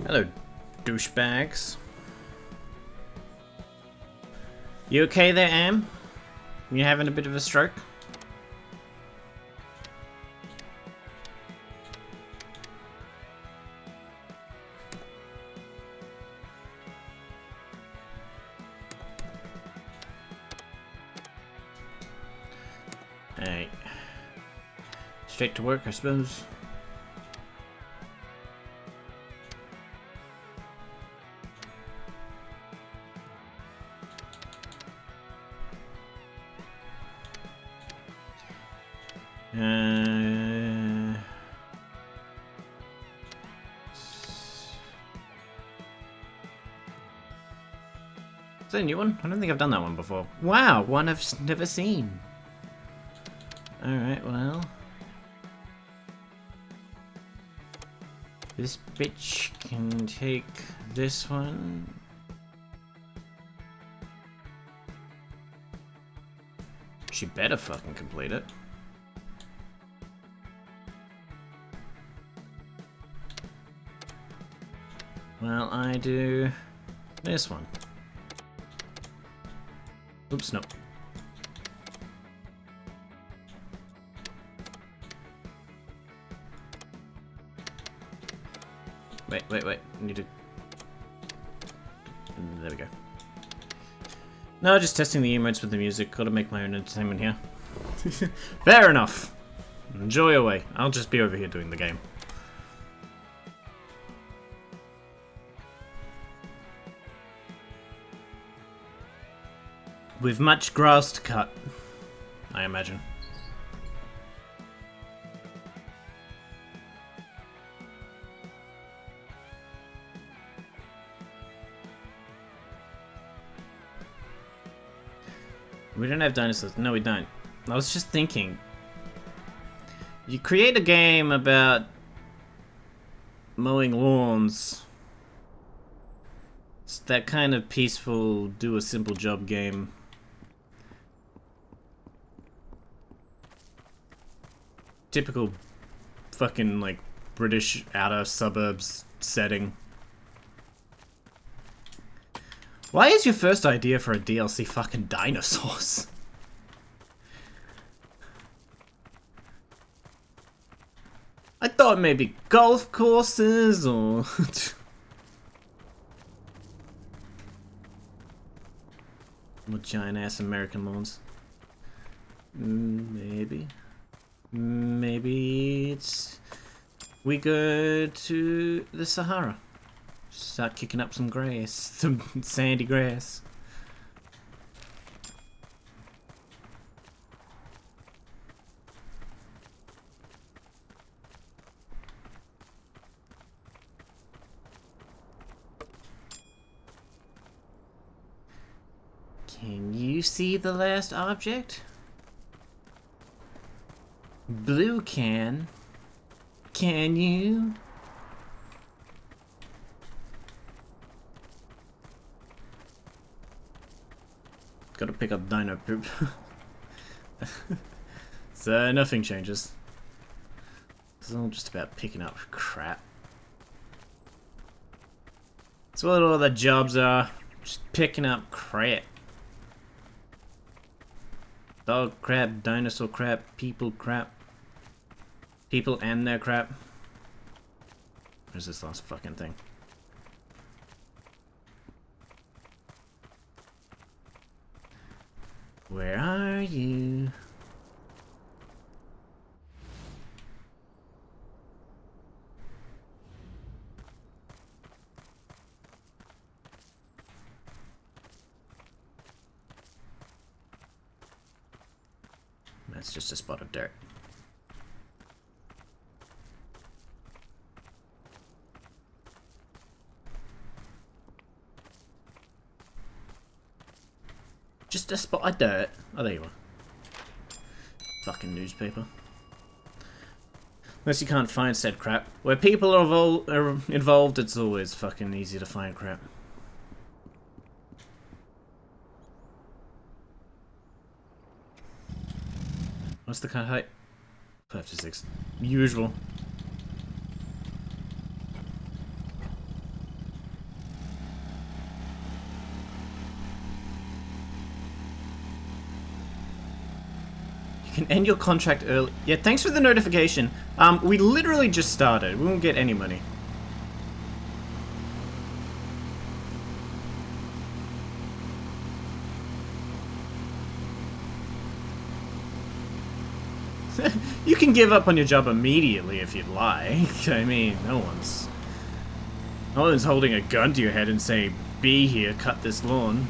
Hello, douchebags. You okay there, Am? You having a bit of a stroke? Hey. Straight to work, I suppose. Is that a new one? I don't think I've done that one before. Wow, one I've never seen. Alright, well. This bitch can take this one. She better fucking complete it. Well, I do this one. Oops, no. Wait. I need to... There we go. No, just testing the emotes with the music. Gotta make my own entertainment here. Fair enough. Enjoy away. I'll just be over here doing the game. With much grass to cut, I imagine. We don't have dinosaurs. No, we don't. I was just thinking. You create a game about mowing lawns. It's that kind of peaceful, do a simple job game. Typical fucking, like, British outer suburbs setting. Why is your first idea for a DLC fucking dinosaurs? I thought maybe golf courses or... More giant-ass American lawns. Maybe. Maybe it's... We go to the Sahara. Start kicking up some grass. Some sandy grass. Can you see the last object? Blue can. Can you? Gotta pick up dino poop. So nothing changes. It's all just about picking up crap. That's what all the jobs are. Just picking up crap. Dog crap, dinosaur crap, people crap. People and their crap. Where's this last fucking thing? Where are you? That's just a spot of dirt. Just a spot of dirt. Oh, there you are. Fucking newspaper. Unless you can't find said crap. Where people are involved, it's always fucking easy to find crap. What's the cut height? 5 to 6. Usual. can end your contract early. Yeah, thanks for the notification. We literally just started. We won't get any money. You can give up on your job immediately if you'd like. I mean, no one's holding a gun to your head and saying, "Be here, cut this lawn."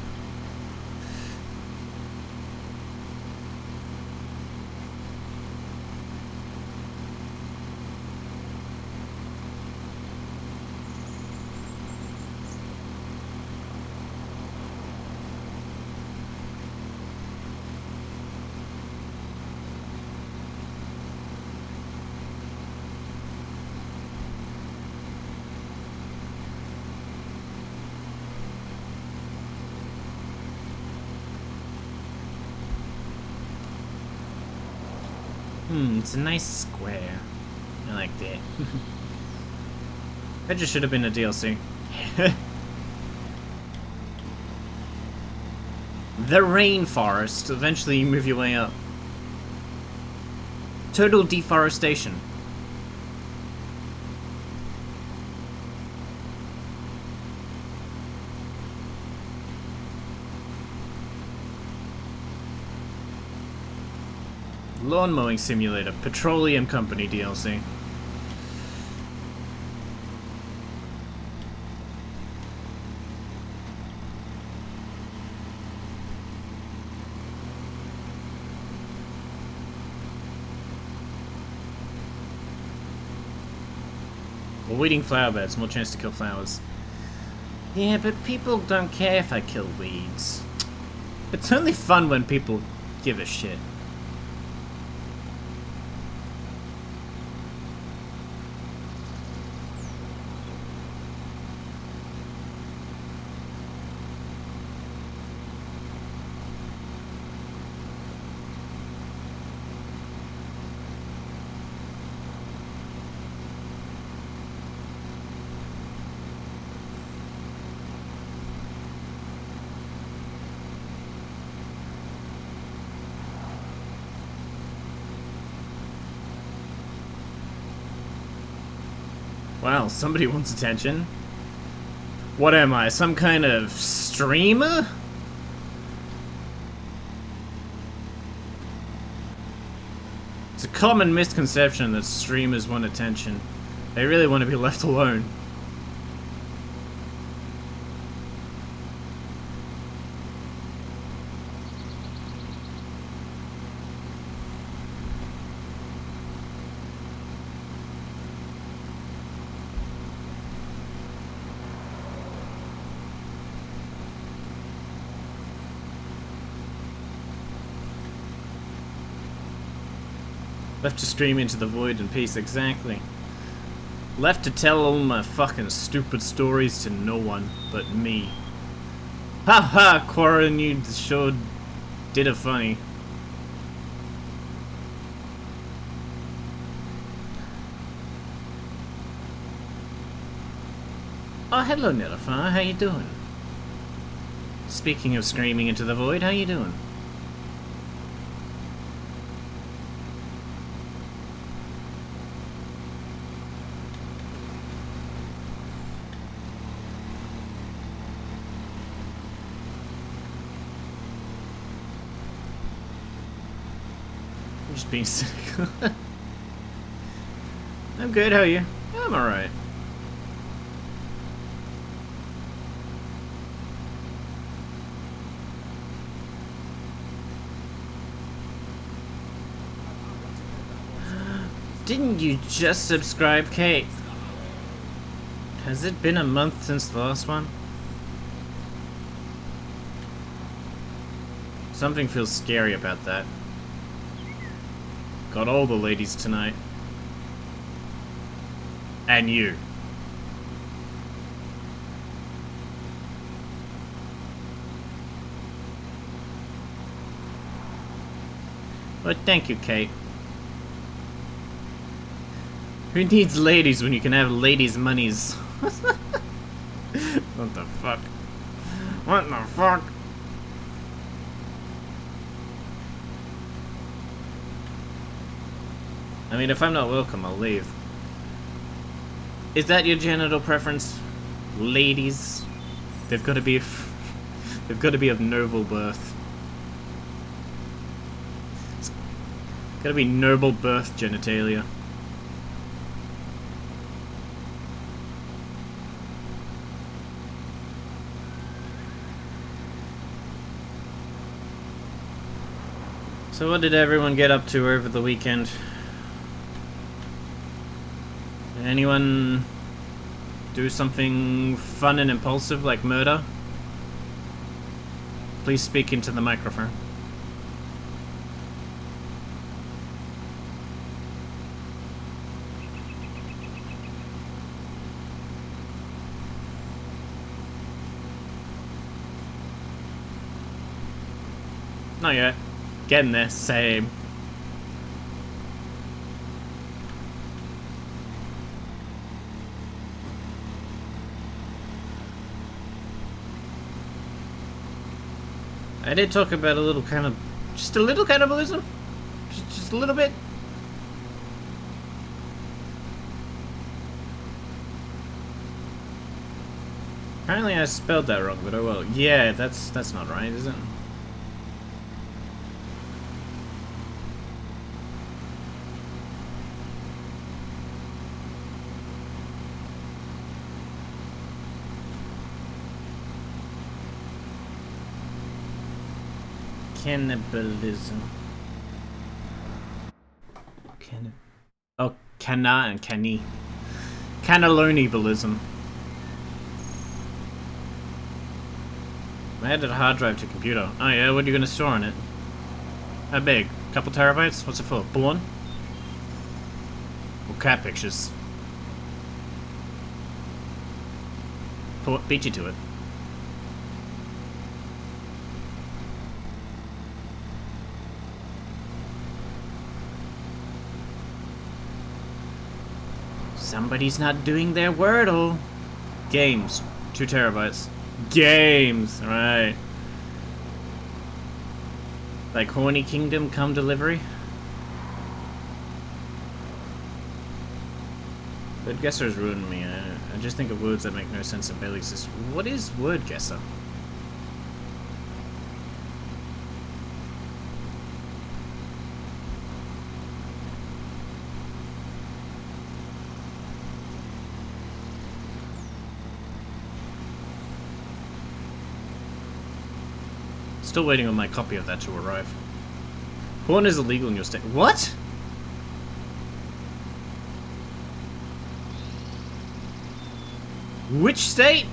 It's a nice square. I like that. That just should have been a DLC. The rainforest. Eventually you move your way up. Total deforestation. Lawn Mowing Simulator, Petroleum Company DLC. Well, weeding flower beds, more chance to kill flowers. Yeah, but people don't care if I kill weeds. It's only fun when people give a shit. Wow, somebody wants attention. What am I, some kind of streamer? It's a common misconception that streamers want attention. They really want to be left alone. Left to scream into the void in peace, exactly. Left to tell all my fucking stupid stories to no one but me. Ha ha, Qarren, you sure did it funny. Oh, hello, Nillifer, how you doing? Speaking of screaming into the void, how you doing? Just being cynical. I'm good, how are you? I'm alright. Didn't you just subscribe, Kate? Has it been a month since the last one? Something feels scary about that. Got all the ladies tonight. And you. Well, thank you, Kate. Who needs ladies when you can have ladies' monies? What the fuck? What the fuck? I mean, if I'm not welcome, I'll leave. Is that your genital preference, ladies? They've got to be, they've got to be of noble birth. It's got to be noble birth genitalia. So what did everyone get up to over the weekend? Did anyone do something fun and impulsive like murder? Please speak into the microphone. Not yet. Getting there, same. I did talk about a little kind of, just a little cannibalism, just a little bit. Apparently I spelled that wrong, but oh well. Yeah, that's not right, is it? Cannibalism. Oh, canna and canny. Cannellonibalism. I added a hard drive to computer. Oh yeah, what are you gonna store on it? How big? Couple terabytes? What's it for? Porn? Or cat pictures? Beat you to it. Somebody's not doing their Wordle. Games. 2 terabytes. Games! Right. Like Horny Kingdom come delivery? Word guesser's ruined me. I just think of words that make no sense and barely exist. What is word guesser? Still waiting on my copy of that to arrive. Porn is illegal in your state. What? Which state?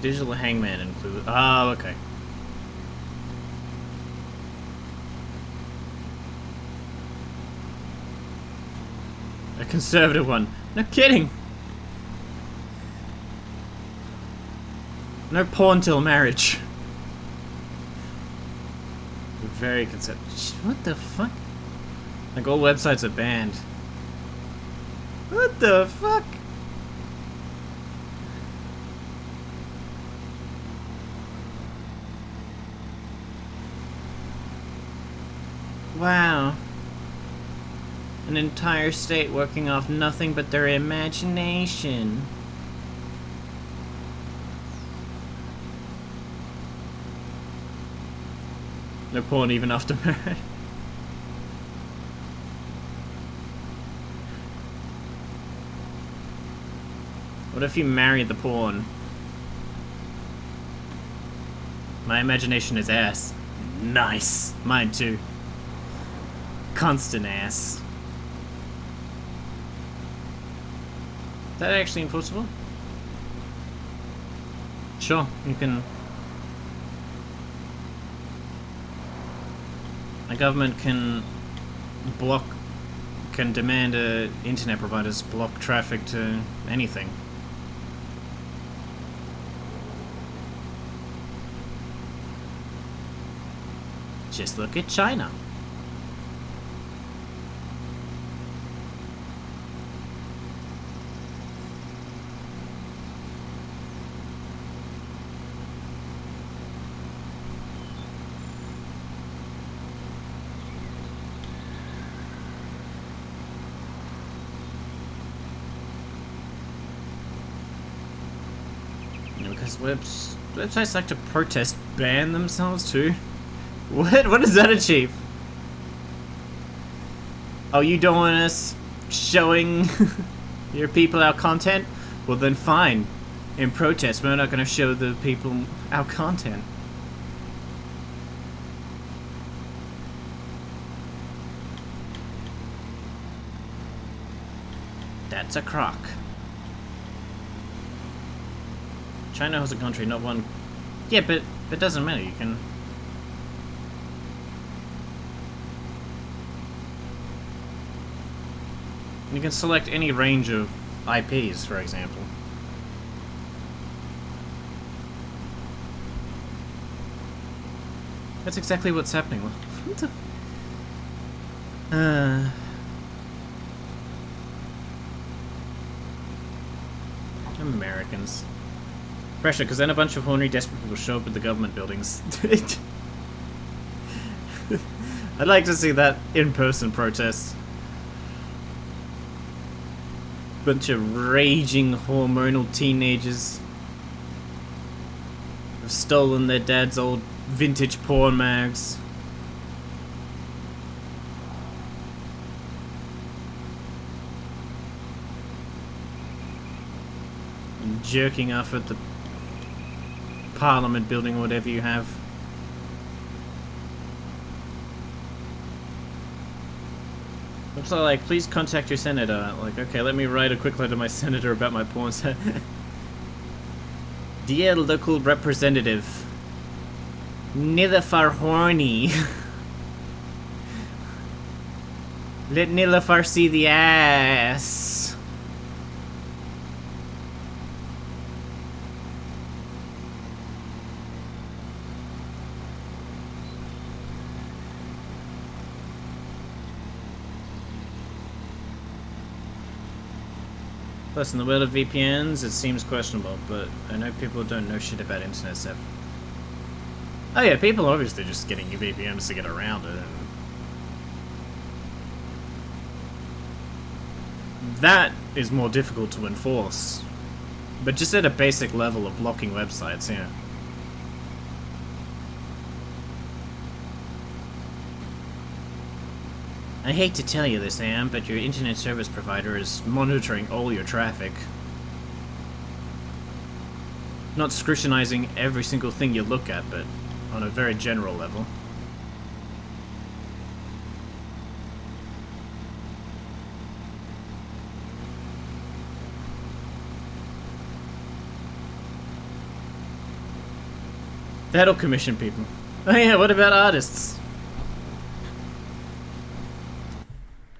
Digital hangman included. Oh, okay. A conservative one. No kidding. No porn till marriage. Very conservative. What the fuck? Like all websites are banned. What the fuck? Wow. An entire state working off nothing but their imagination. No porn even after marriage. What if you marry the porn? My imagination is ass. Nice. Mine too. Constant ass. Is that actually enforceable? Sure, you can. The government can demand internet providers block traffic to anything. Just look at China. Does websites like to protest ban themselves too? What does that achieve? Oh, you don't want us showing your people our content? Well then fine. In protest, we're not going to show the people our content. That's a crock. China has a country, not one. Yeah, but it doesn't matter. You can. You can select any range of IPs, for example. That's exactly what's happening. What the? Americans. Pressure, because then a bunch of horny, desperate people show up at the government buildings. I'd like to see that in-person protest. Bunch of raging, hormonal teenagers have stolen their dad's old vintage porn mags. And jerking off at the Parliament building or whatever you have. Looks like, please contact your senator. Like, okay, let me write a quick letter to my senator about my porn set. Dear local representative, Nilafar horny. Let Nilafar see the ass. Plus, in the world of VPNs, it seems questionable, but I know people don't know shit about internet stuff. Oh yeah, people are obviously just getting VPNs to get around it. That is more difficult to enforce. But just at a basic level of blocking websites, yeah. I hate to tell you this, Am, but your internet service provider is monitoring all your traffic. Not scrutinizing every single thing you look at, but on a very general level. That'll commission people. Oh yeah, what about artists?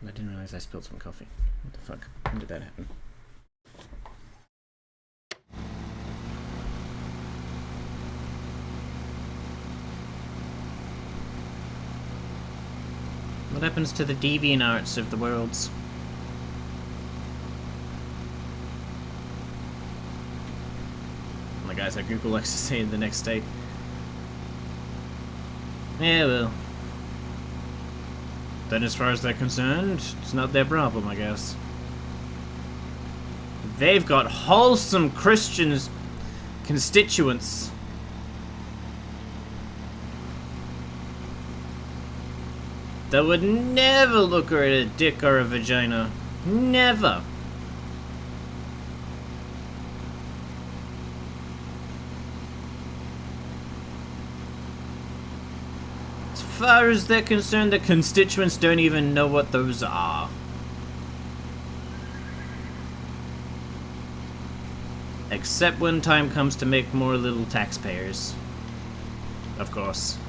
I didn't realize I spilled some coffee. What the fuck? When did that happen? What happens to the deviant arts of the worlds? Oh my guys, how Google likes to say the next day. Yeah, well. Then as far as they're concerned, it's not their problem, I guess. They've got wholesome Christians constituents. That would never look her at a dick or a vagina. Never. As far as they're concerned, the constituents don't even know what those are. Except when time comes to make more little taxpayers. Of course.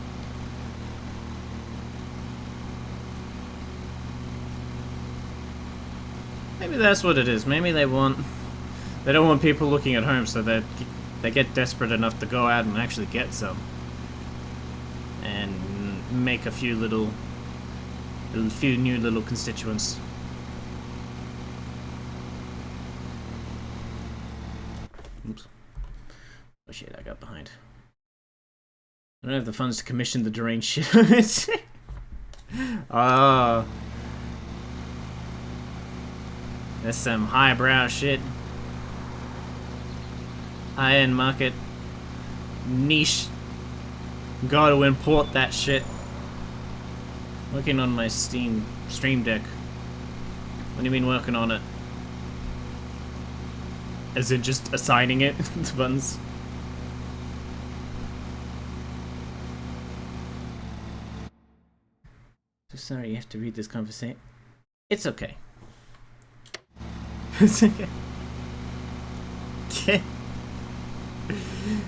Maybe that's what it is. Maybe they don't want people looking at home, so that they get desperate enough to go out and actually get some. And make a few new little constituents. Oops. Oh shit, I got behind. I don't have the funds to commission the deranged shit. Oh. That's some highbrow shit. High-end market Niche. Gotta import that shit. Working on my Steam Stream Deck. What do you mean working on it? As in just assigning it to buttons? So sorry you have to read this conversation. It's okay. It's okay.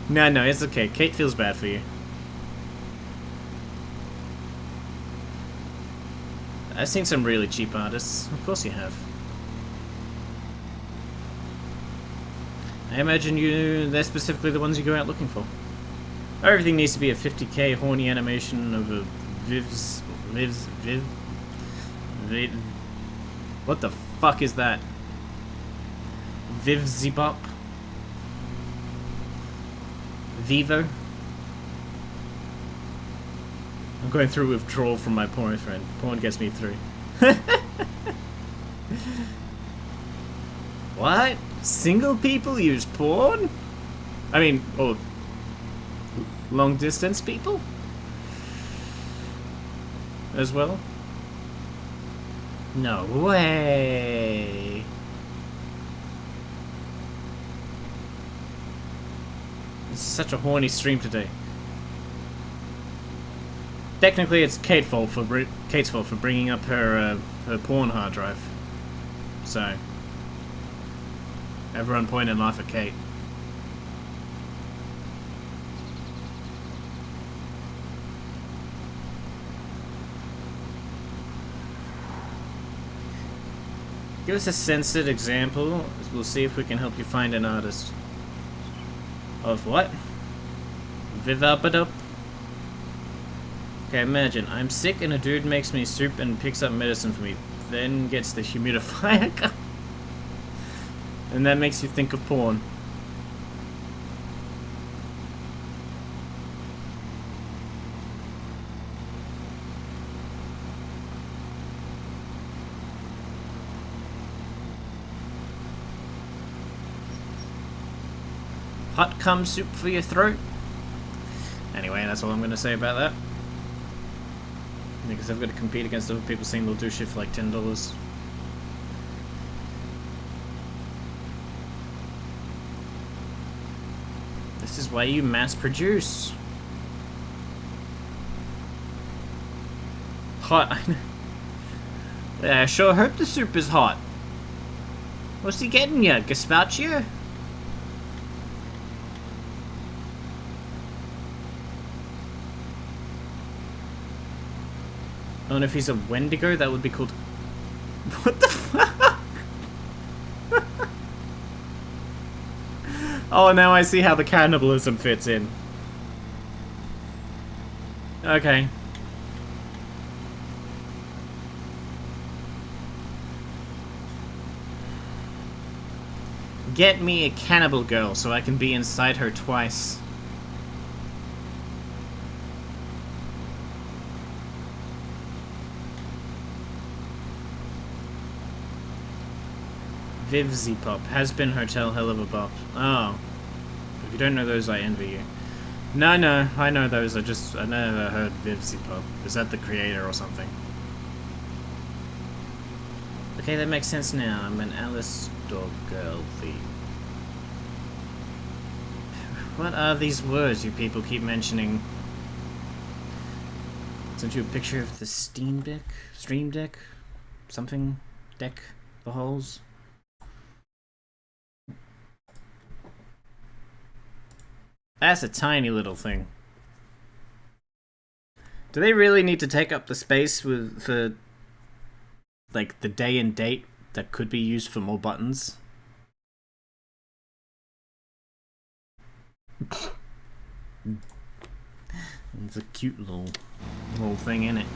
No, it's okay. Kate feels bad for you. I've seen some really cheap artists. Of course you have. I imagine they're specifically the ones you go out looking for. Everything needs to be a 50k horny animation of a Viv. What the fuck is that? Vivzibop? Vivo? I'm going through withdrawal from my porn friend. Porn gets me through. What? Single people use porn? I mean, or long distance people? As well? No way! It's such a horny stream today. Technically, it's Kate's fault for bringing up her porn hard drive. So, everyone point and laugh at Kate. Give us a censored example. We'll see if we can help you find an artist. Of what? Vivapadup? Okay, imagine. I'm sick and a dude makes me soup and picks up medicine for me. Then gets the humidifier. And that makes you think of porn. Hot cum soup for your throat. Anyway, that's all I'm going to say about that. Because I've got to compete against other people saying they'll do shit for like $10. This is why you mass produce. Hot, I know. Yeah, I sure hope the soup is hot. What's he getting you? Gazpacho? Oh, and if he's a Wendigo, that would be called... What the fuck? Oh, now I see how the cannibalism fits in. Okay. Get me a cannibal girl so I can be inside her twice. Vivzipop has been hotel hell of a bop. Oh. If you don't know those, I envy you. No, I know those. I never heard Vivzipop. Is that the creator or something? Okay, that makes sense now. I'm an Alice dog girl thief. What are these words you people keep mentioning? Sent you a picture of the Steam Deck? Stream Deck? Something? Deck? The holes? That's a tiny little thing. Do they really need to take up the space for like the day and date that could be used for more buttons? It's a cute little thing, in it.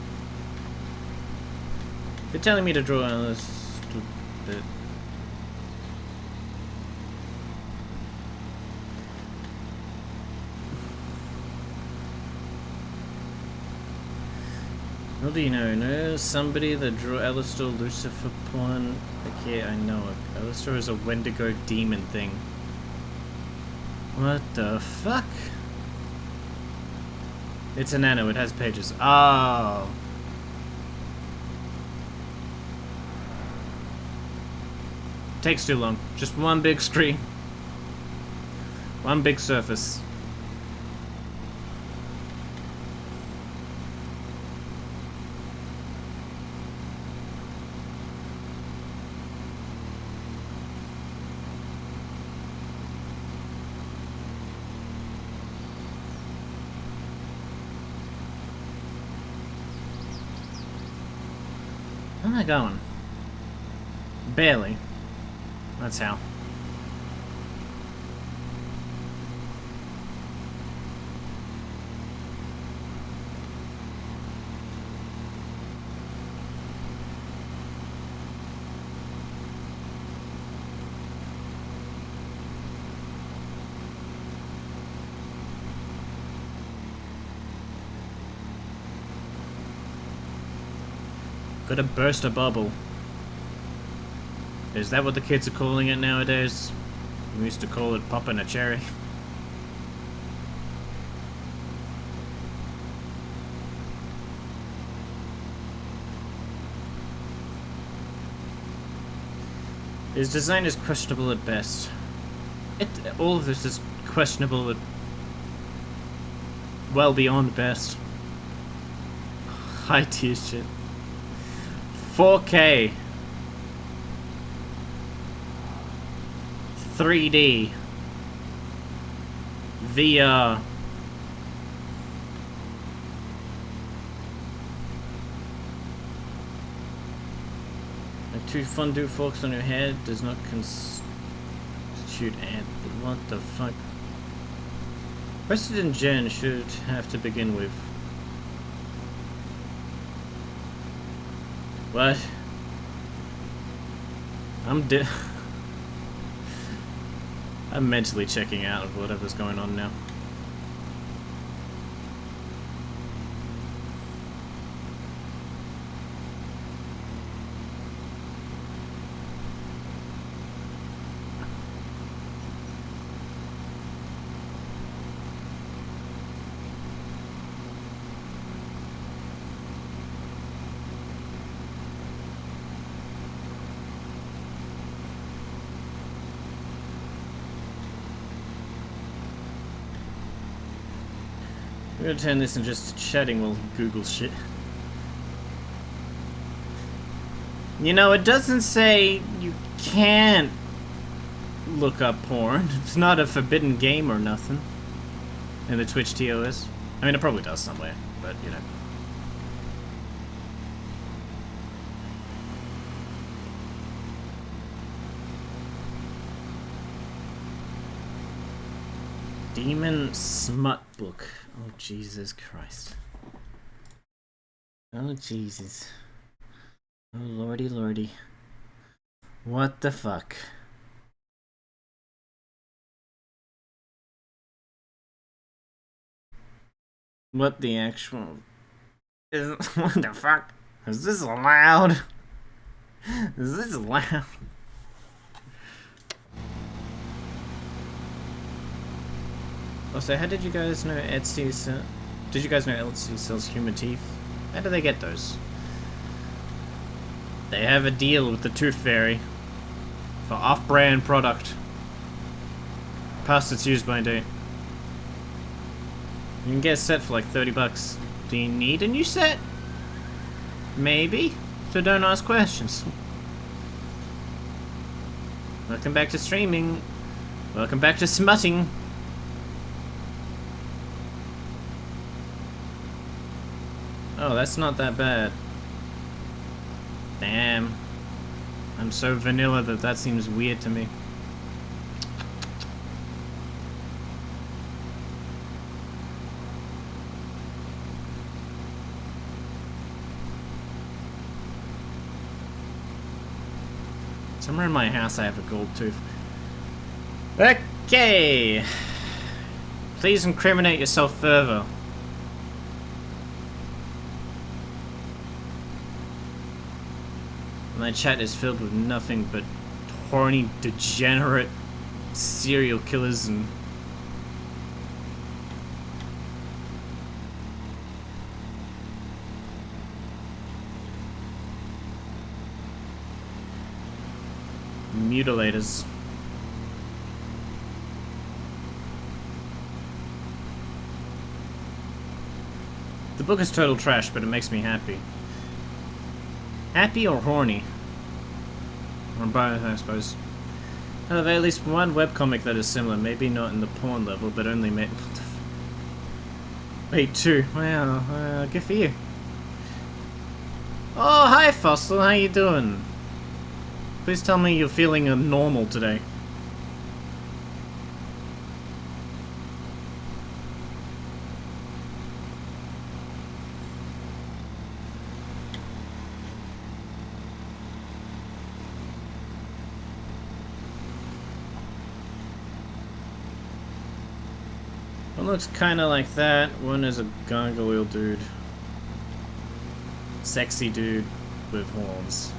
They're telling me to draw this bit. What do you know? Know somebody that drew Alistor Lucifer porn? Okay, I know it. Alistor is a Wendigo demon thing. What the fuck? It's a nano, it has pages. Oh. Takes too long. Just one big screen. One big surface. Where am I going? Barely. That's how. Gotta burst a bubble. Is that what the kids are calling it nowadays? We used to call it popping a cherry. His design is questionable at best. All of this is questionable at well beyond best. High tier shit. 4K. 3D. VR. Two fondue forks on your head does not constitute ant. What the fuck? President Jen should have to begin with. What? I'm mentally checking out of whatever's going on now. I'm gonna turn this into just chatting while Google shit. You know, it doesn't say you can't look up porn. It's not a forbidden game or nothing. In the Twitch TOS. I mean, it probably does somewhere, but you know. Demon Smut Book. Oh, Jesus Christ. Oh, Jesus. Oh, lordy, lordy. What the fuck? What the actual... What the fuck? Is this allowed? Is this allowed? Also, how did you guys know Etsy did you guys know Etsy sells human teeth? How do they get those? They have a deal with the Tooth Fairy for off-brand product. Past its use by date. You can get a set for like 30 bucks. Do you need a new set? Maybe. So don't ask questions. Welcome back to streaming. Welcome back to smutting. Oh, that's not that bad. Damn. I'm so vanilla that seems weird to me. Somewhere in my house I have a gold tooth. Okay. Please incriminate yourself further. My chat is filled with nothing but horny, degenerate serial killers and Mutilators. The book is total trash, but it makes me happy. Happy or horny? Or both, I suppose. I have at least one webcomic that is similar, maybe not in the porn level, but only made... Wait, two. Wow, good for you. Oh, hi Fossil, how you doing? Please tell me you're feeling normal today. One looks kinda like that, one is a gargoyle dude. Sexy dude with horns.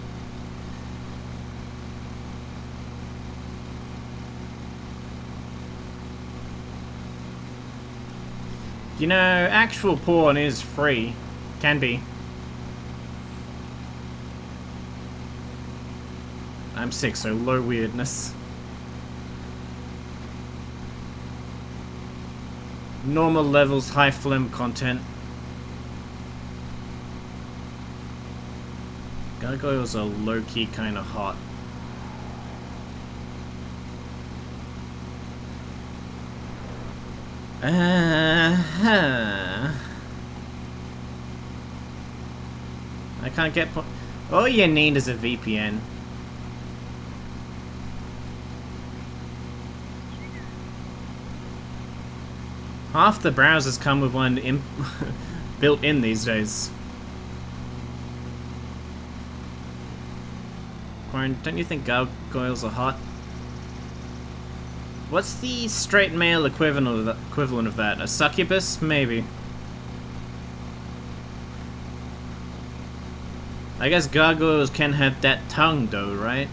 You know, actual porn is free. Can be. I'm sick, so low weirdness. Normal levels, high phlegm content. Gargoyles are low-key kinda hot. I can't get all you need is a VPN. Half the browsers come with one built in these days. Qarren, don't you think gargoyles are hot? What's the straight male equivalent of that? A succubus? Maybe. I guess gargoyles can have that tongue though, right?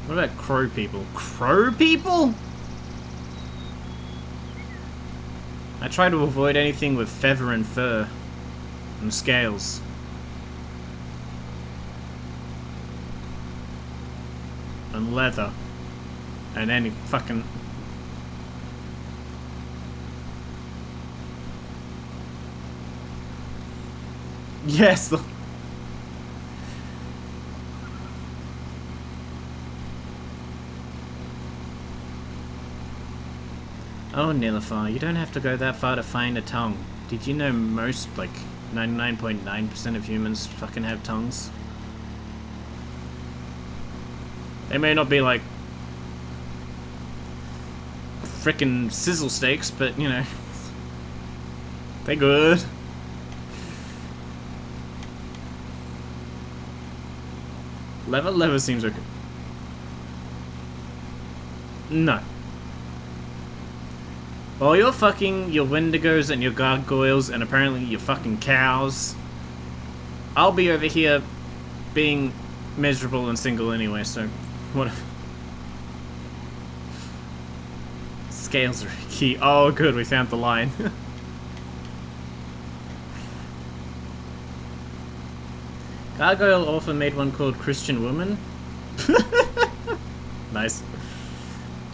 What about crow people? Crow people? I try to avoid anything with feather and fur. And scales. And leather. And any fucking... Yes! Oh, Nilafar, you don't have to go that far to find a tongue. Did you know most, like, 99.9% of humans fucking have tongues? They may not be, like, frickin' sizzle steaks, but, you know, they're good. Leather seems okay. No. Well, you're fucking your Wendigos and your Gargoyles and apparently your fucking cows. I'll be over here being miserable and single anyway, so what? Scales are key. Oh, good, we found the line. Gargoyle author made one called Christian Woman. Nice.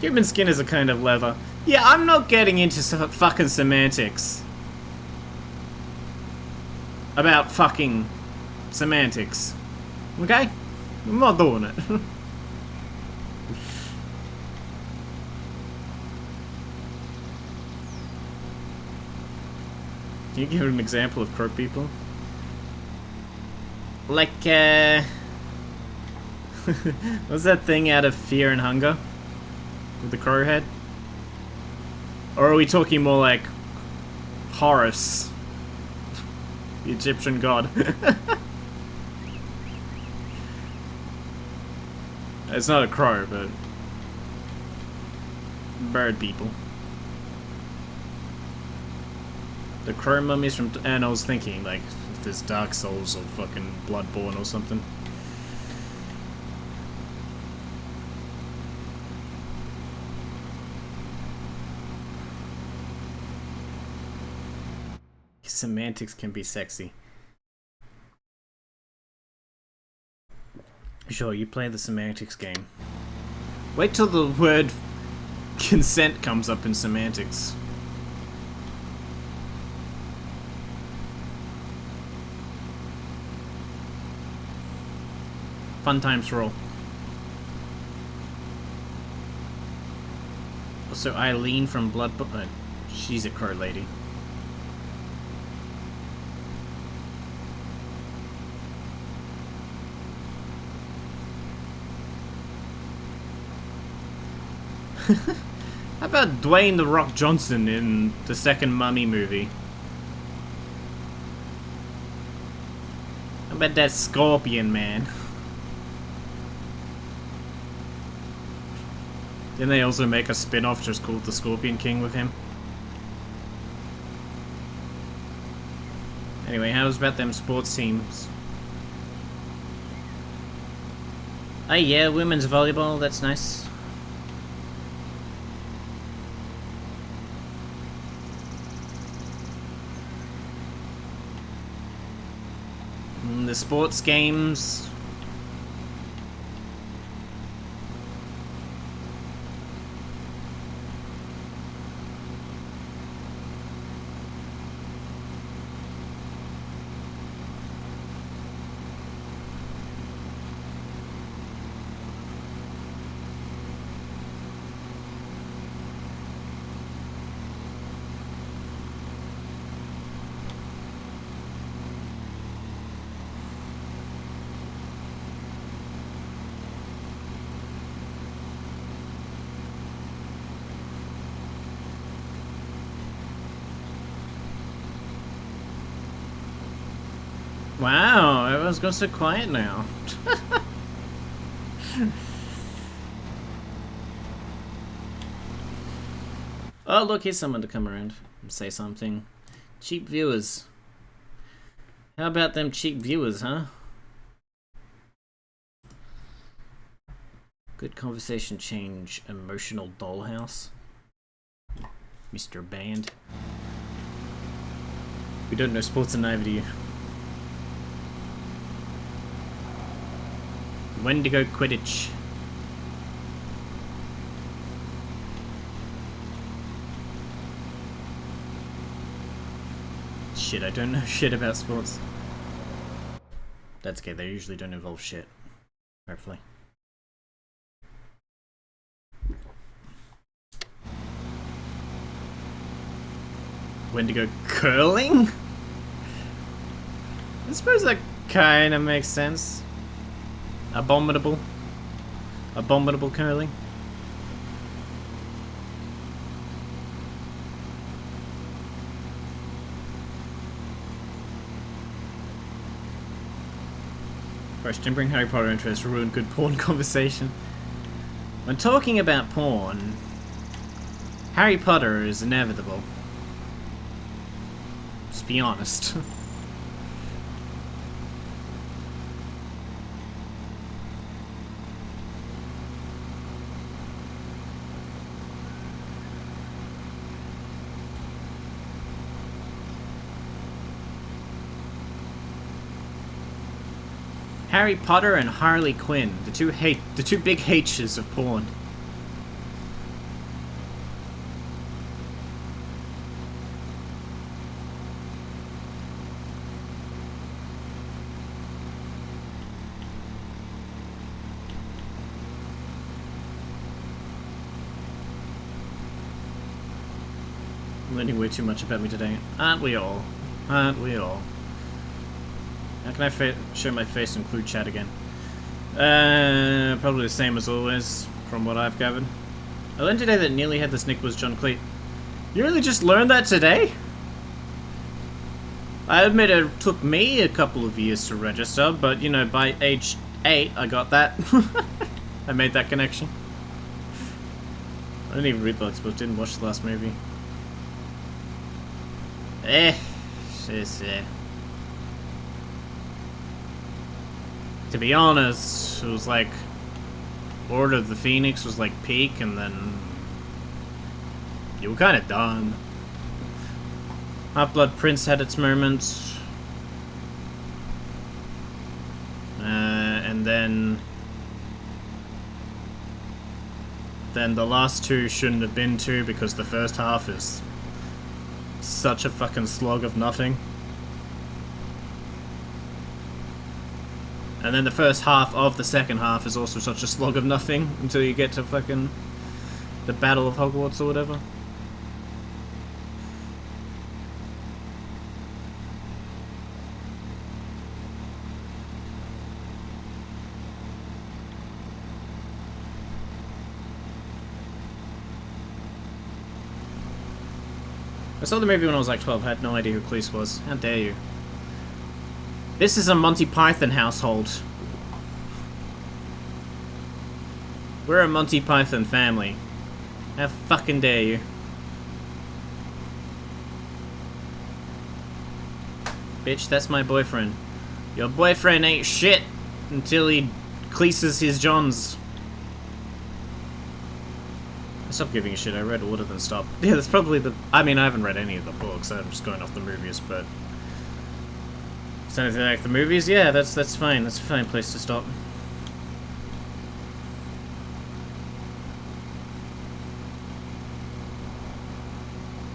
Human skin is a kind of leather. Yeah, I'm not getting into fucking semantics. About fucking semantics. Okay? I'm not doing it. Can you give an example of crow people? Like, what's that thing out of Fear and Hunger? With the crow head? Or are we talking more like Horus, the Egyptian god? It's not a crow, but bird people. The crow mummies from... And I was thinking, like, if there's Dark Souls or fucking Bloodborne or something. Semantics can be sexy. Sure, you play the semantics game. Wait till the word consent comes up in semantics. Fun times for all. Also, Eileen from Blood... she's a crow lady. How about Dwayne "The Rock" Johnson in the second Mummy movie? How about that Scorpion Man? Didn't they also make a spin-off just called The Scorpion King with him? Anyway, how's about them sports teams? Oh yeah, women's volleyball, that's nice. The sports games. Wow, everyone's gone so quiet now. Oh, look, here's someone to come around and say something. Cheap viewers. How about them cheap viewers, huh? Good conversation change, emotional dollhouse. Mr. Band. We don't know sports and neither do you. Wendigo Quidditch. Shit, I don't know shit about sports. That's okay, they usually don't involve shit. Hopefully. Wendigo curling? I suppose that kinda makes sense. Abominable. Abominable curling. Question, bring Harry Potter into this ruined good porn conversation. When talking about porn, Harry Potter is inevitable. Just be honest. Harry Potter and Harley Quinn, the two big H's of porn. I'm learning way too much about me today. Aren't we all? Aren't we all? How can I show my face and include chat again? Probably the same as always, from what I've gathered. I learned today that Nearly Had This Nick was John Cleese. You really just learned that today? I admit it took me a couple of years to register, but you know, by age 8, I got that. I made that connection. I didn't even read books, but didn't watch the last movie. To be honest, it was like Order of the Phoenix was like peak, and then you were kind of done. Half-Blood Prince had its moments, and then then the last two shouldn't have been two because the first half is such a fucking slog of nothing. And then the first half of the second half is also such a slog of nothing until you get to fucking the Battle of Hogwarts or whatever. I saw the movie when I was like 12, had no idea who Cleese was. How dare you. This is a Monty Python household. We're a Monty Python family. How fucking dare you. Bitch, that's my boyfriend. Your boyfriend ain't shit until he Cleeses his johns. I stopped giving a shit, I read Order then stopped. Yeah, that's probably the... I mean, I haven't read any of the books, I'm just going off the movies, but... Is anything like the movies? Yeah, that's fine. That's a fine place to stop.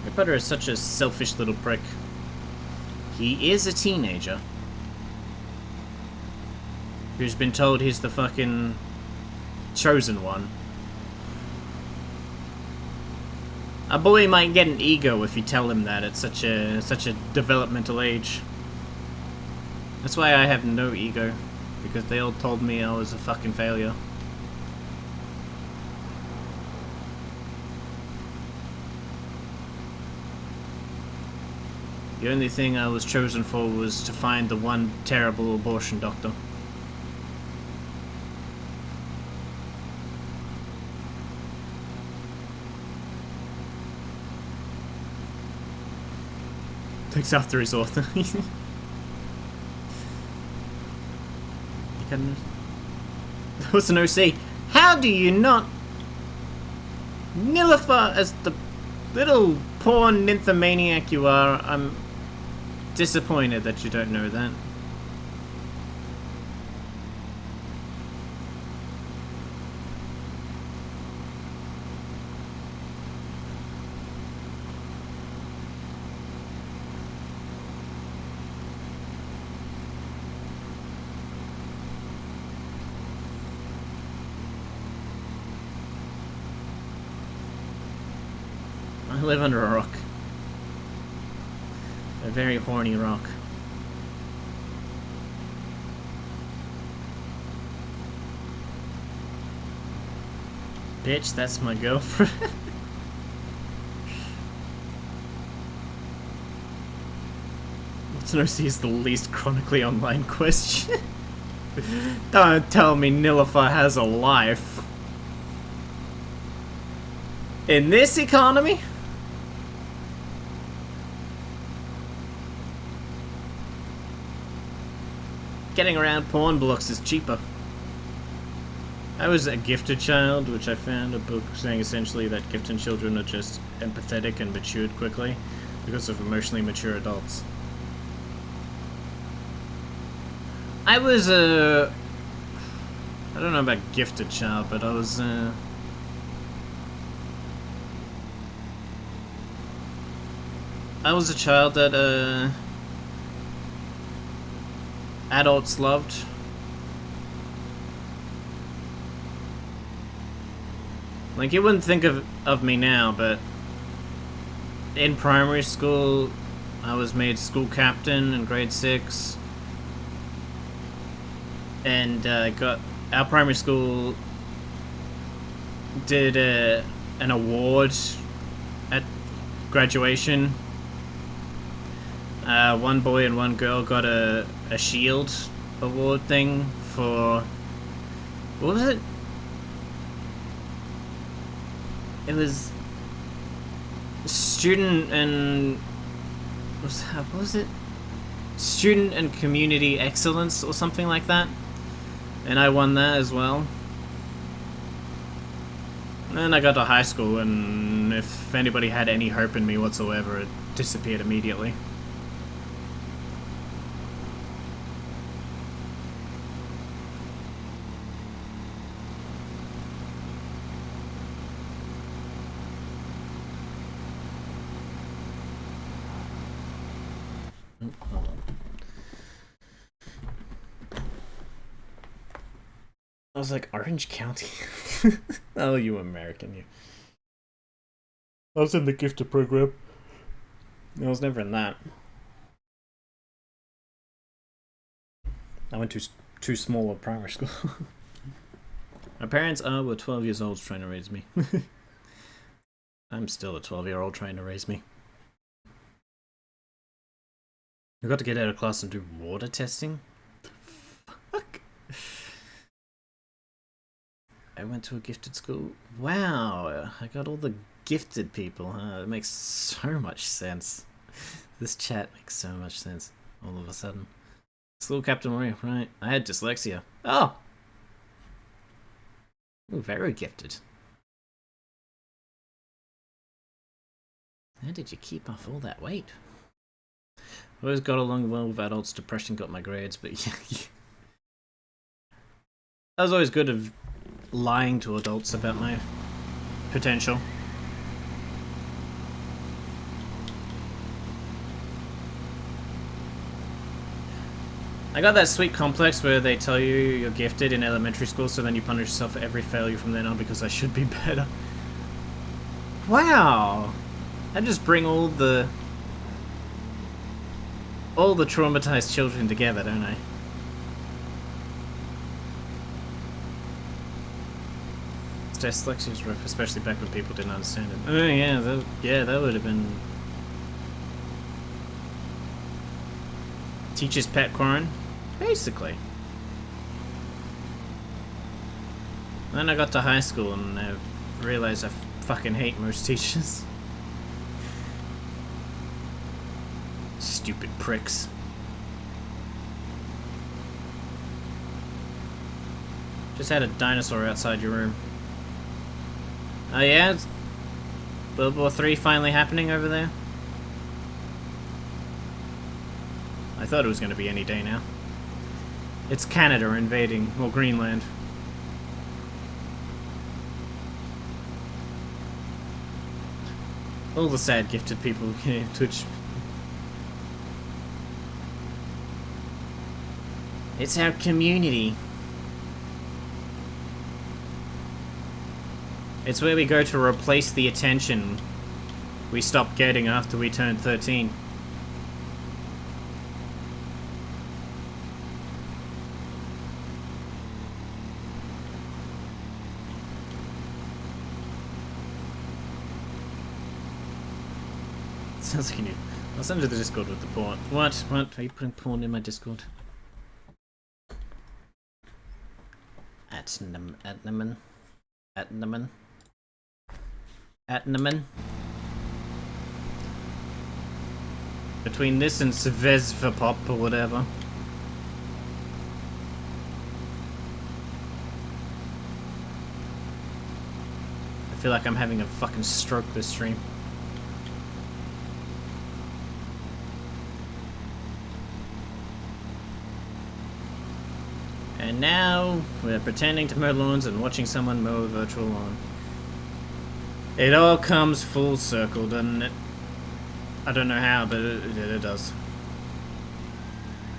Harry Potter is such a selfish little prick. He is a teenager who's been told he's the fucking chosen one. A boy might get an ego if you tell him that at such a developmental age. That's why I have no ego, because they all told me I was a fucking failure. The only thing I was chosen for was to find the one terrible abortion doctor. Takes after his author. What's an OC? How do you not... Nillifer, as the little porn nymphomaniac you are, I'm disappointed that you don't know that. I live under a rock. A very horny rock. Bitch, that's my girlfriend. What's OC is the least chronically online question. Don't tell me Nillifer has a life. In this economy? Getting around porn blocks is cheaper. I was a gifted child, which I found a book saying essentially that gifted children are just empathetic and matured quickly because of emotionally mature adults. I was a... I don't know about gifted child, but I was a child that adults loved. Like, you wouldn't think of me now, but in primary school, I was made school captain in grade 6. And our primary school did an award at graduation. One boy and one girl got a shield award thing for... What was it? It was student and... What was it? Student and community excellence or something like that. And I won that as well. And then I got to high school, and if anybody had any hope in me whatsoever, it disappeared immediately. I was like, Orange County? Oh, you American, you. I was in the gifted program. I was never in that. I went to too small a primary school. My parents were 12 years old trying to raise me. I'm still a 12-year-old trying to raise me. I got to get out of class and do water testing? Fuck. I went to a gifted school. Wow, I got all the gifted people, huh? It makes so much sense. This chat makes so much sense all of a sudden. School Captain Warrior, right? I had dyslexia. Oh! Ooh, very gifted. How did you keep off all that weight? I always got along well with adults. Depression got my grades, but yeah. I was always good at lying to adults about my potential. I got that sweet complex where they tell you you're gifted in elementary school, so then you punish yourself for every failure from then on because I should be better. Wow! I just bring all the traumatized children together, don't I? Dyslexia is rough, especially back when people didn't understand it. Oh yeah, that would have been teacher's pet, Qarren. Basically. Then I got to high school and I realized I fucking hate most teachers. Stupid pricks. Just had a dinosaur outside your room. Oh yeah? Is World War III finally happening over there? I thought it was going to be any day now. It's Canada invading, or Greenland. All the sad gifted people here, Twitch. It's our community. It's where we go to replace the attention we stopped getting after we turned 13. Sounds like you knew. I'll send you the Discord with the porn. What? What? Are you putting porn in my Discord? Atnaman. Between this and Svezvapop or whatever. I feel like I'm having a fucking stroke this stream. And now we're pretending to mow lawns and watching someone mow a virtual lawn. It all comes full circle, doesn't it? I don't know how, but it does.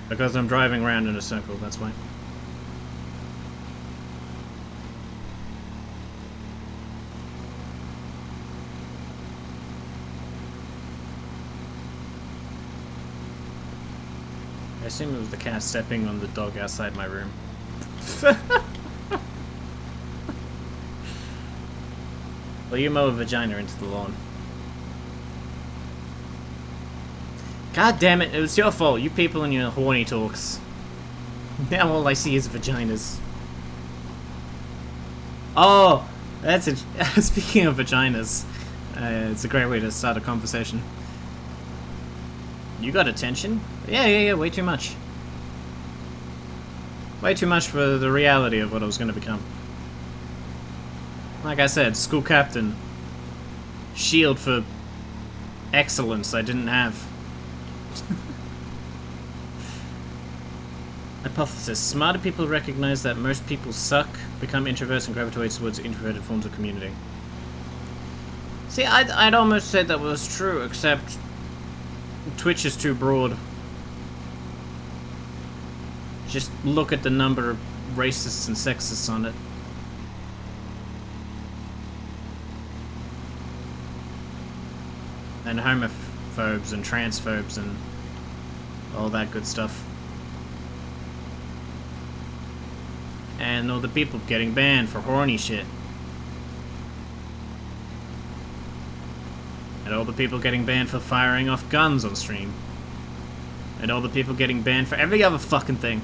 Because I'm driving around in a circle, that's why. I assume it was the cat stepping on the dog outside my room. Well, you mow a vagina into the lawn. God damn it, it was your fault. You people and your horny talks. Now all I see is vaginas. Oh, that's it. Speaking of vaginas, it's a great way to start a conversation. You got attention? Yeah, way too much. Way too much for the reality of what I was going to become. Like I said, school captain. Shield for excellence I didn't have. Hypothesis. Smarter people recognize that most people suck, become introverts, and gravitate towards introverted forms of community. See, I'd almost said that was true, except Twitch is too broad. Just look at the number of racists and sexists on it. And homophobes and transphobes and all that good stuff. And all the people getting banned for horny shit. And all the people getting banned for firing off guns on stream. And all the people getting banned for every other fucking thing.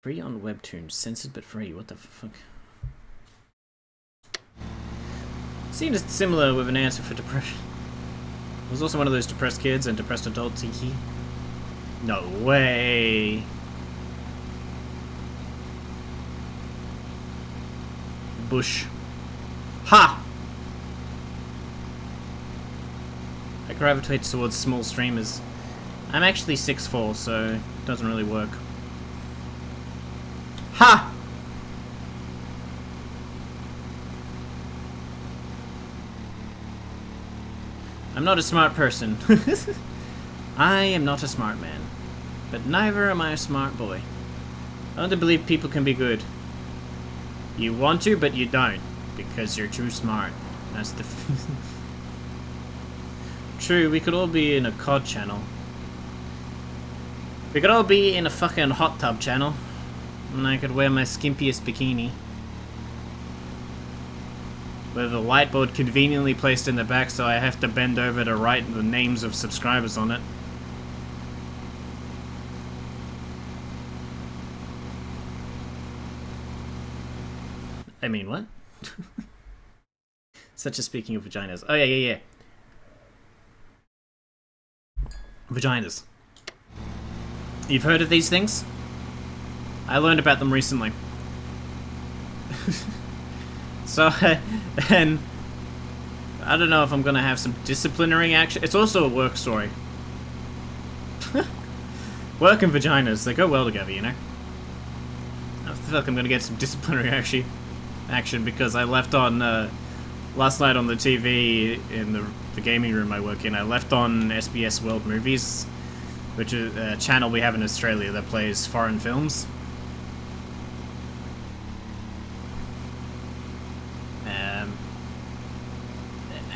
Free on Webtoons, censored but free. What the fuck? Seems similar with an answer for depression. I was also one of those depressed kids and depressed adults. No way. Bush. Ha! I gravitate towards small streamers. I'm actually 6'4", so it doesn't really work. Ha! I'm not a smart person. I am not a smart man. But neither am I a smart boy. I want to believe people can be good. You want to, but you don't. Because you're too smart. That's the... True, we could all be in a COD channel. We could all be in a fucking hot tub channel. And I could wear my skimpiest bikini. With a whiteboard conveniently placed in the back so I have to bend over to write the names of subscribers on it. I mean, what? Such as speaking of vaginas. Oh, yeah. Vaginas. You've heard of these things? I learned about them recently. So, and I don't know if I'm gonna have some disciplinary action. It's also a work story. Work and vaginas, they go well together, you know? I feel like I'm gonna get some disciplinary action because I left on, last night on the TV in the gaming room I work in, I left on SBS World Movies, which is a channel we have in Australia that plays foreign films.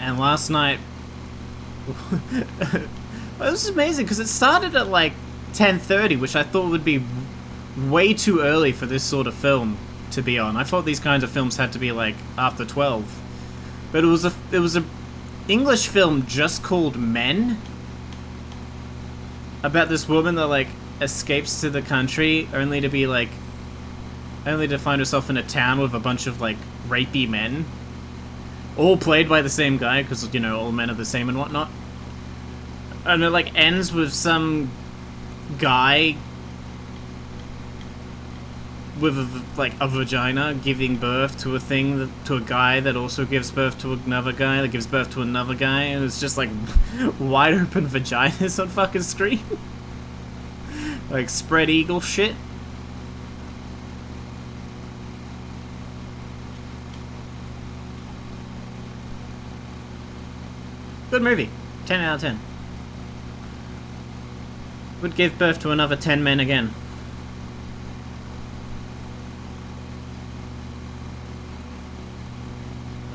And last night, it was amazing because it started at like 10:30, which I thought would be way too early for this sort of film to be on. I thought these kinds of films had to be like after 12, but it was a English film just called Men, about this woman that like escapes to the country only to find herself in a town with a bunch of like rapey men. All played by the same guy, because, you know, all men are the same and whatnot. And it, like, ends with some guy with, a vagina giving birth to to a guy that also gives birth to another guy that gives birth to another guy, and it's just, like, wide open vaginas on fucking screen. Like, spread eagle shit. Good movie. 10 out of 10. Would give birth to another 10 men again.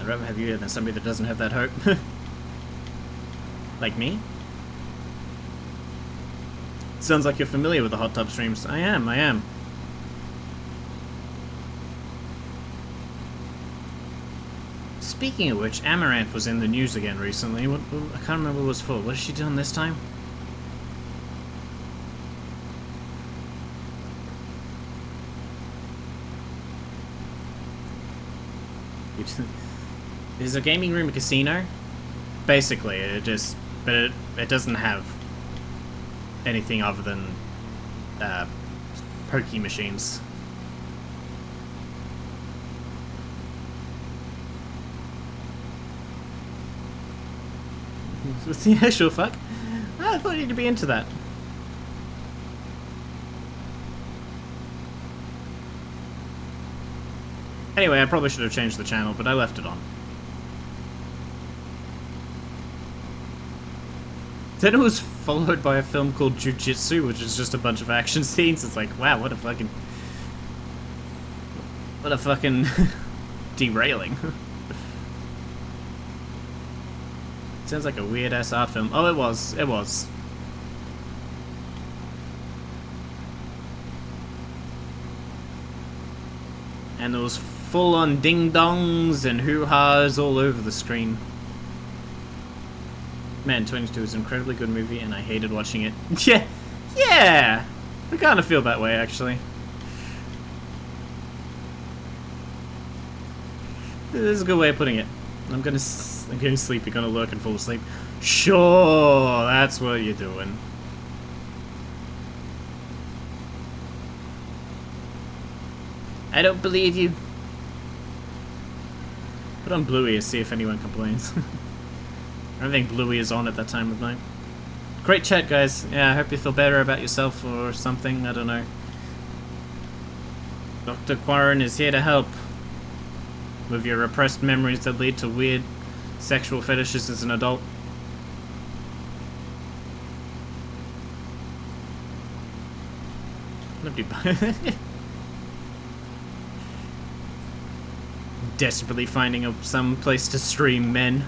I'd rather have you than somebody that doesn't have that hope. Like me? Sounds like you're familiar with the hot tub streams. I am. Speaking of which, Amaranth was in the news again recently. I can't remember what it was for. What has she done this time? Is a gaming room a casino? Basically, but it doesn't have anything other than pokey machines. With the actual fuck? I thought you'd be into that. Anyway, I probably should have changed the channel, but I left it on. Then it was followed by a film called Jiu-Jitsu, which is just a bunch of action scenes. It's like, wow, what a fucking derailing. Sounds like a weird ass art film. Oh, it was. And there was full-on ding-dongs and hoo-has all over the screen. Man, Twinks 2 is an incredibly good movie, and I hated watching it. Yeah! I kind of feel that way, actually. This is a good way of putting it. I'm getting sleepy, gonna lurk and fall asleep. Sure, that's what you're doing. I don't believe you. Put on Bluey to see if anyone complains. I don't think Bluey is on at that time of night. Great chat, guys. Yeah, I hope you feel better about yourself or something. I don't know. Dr. Qarren is here to help with your repressed memories that lead to weird sexual fetishes as an adult. Nobody. Desperately finding some place to stream men.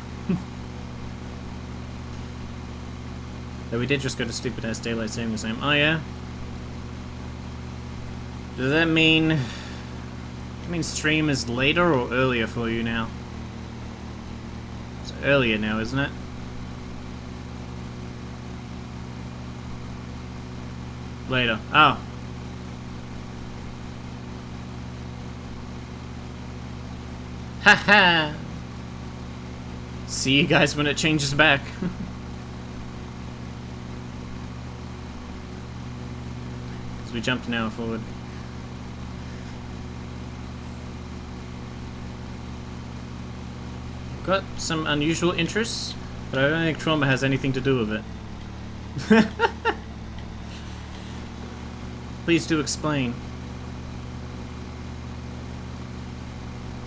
Though we did just go to stupid ass daylight saving time. Oh yeah? Does that mean... I mean stream is later or earlier for you now? It's earlier now, isn't it? Later. Oh. Haha! See you guys when it changes back. Because we jumped an hour forward. Got some unusual interests, but I don't think trauma has anything to do with it. Please do explain.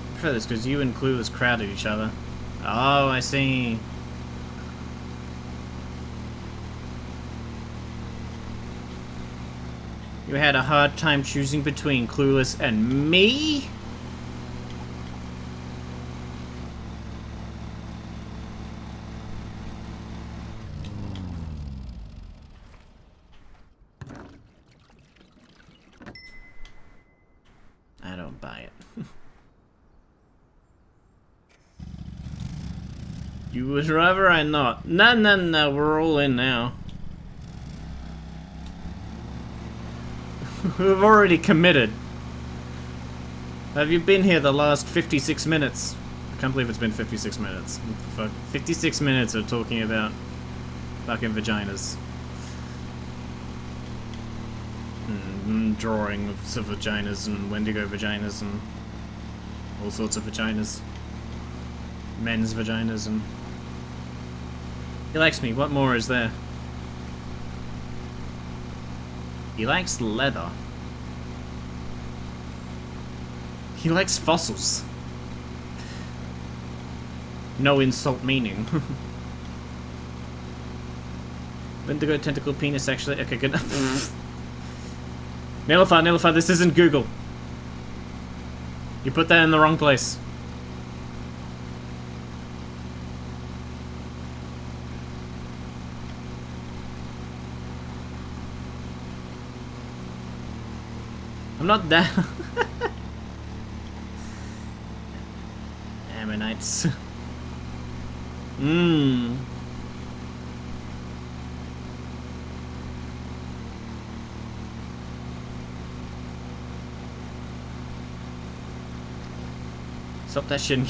I prefer this because you and Clueless crowded each other. Oh, I see. You had a hard time choosing between Clueless and me? I don't buy it. You would rather I not. No, we're all in now. We've already committed. Have you been here the last 56 minutes? I can't believe it's been 56 minutes. Fuck, 56 minutes of talking about fucking vaginas. And drawings of vaginas and Wendigo vaginas and all sorts of vaginas. Men's vaginas and... He likes me. What more is there? He likes leather. He likes fossils. No insult meaning. Wendigo tentacle penis actually... Okay, good. Nilify, this isn't Google. You put that in the wrong place. I'm not that. Ammonites. Mmm. Stop that shit.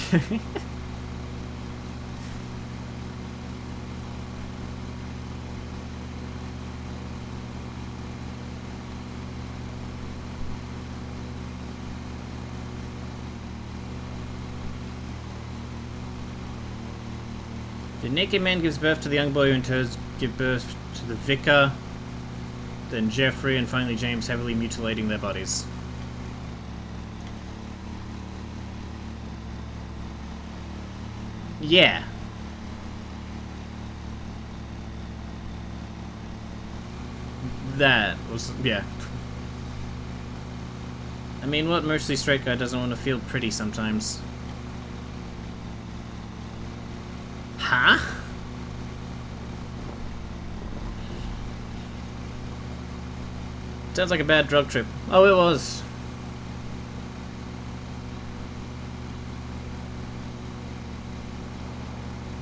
The naked man gives birth to the young boy who in turn gives birth to the vicar, then Jeffrey, and finally James, heavily mutilating their bodies. Yeah. that was, yeah. I mean, what mostly straight guy doesn't want to feel pretty sometimes? Huh? Sounds like a bad drug trip. Oh, it was.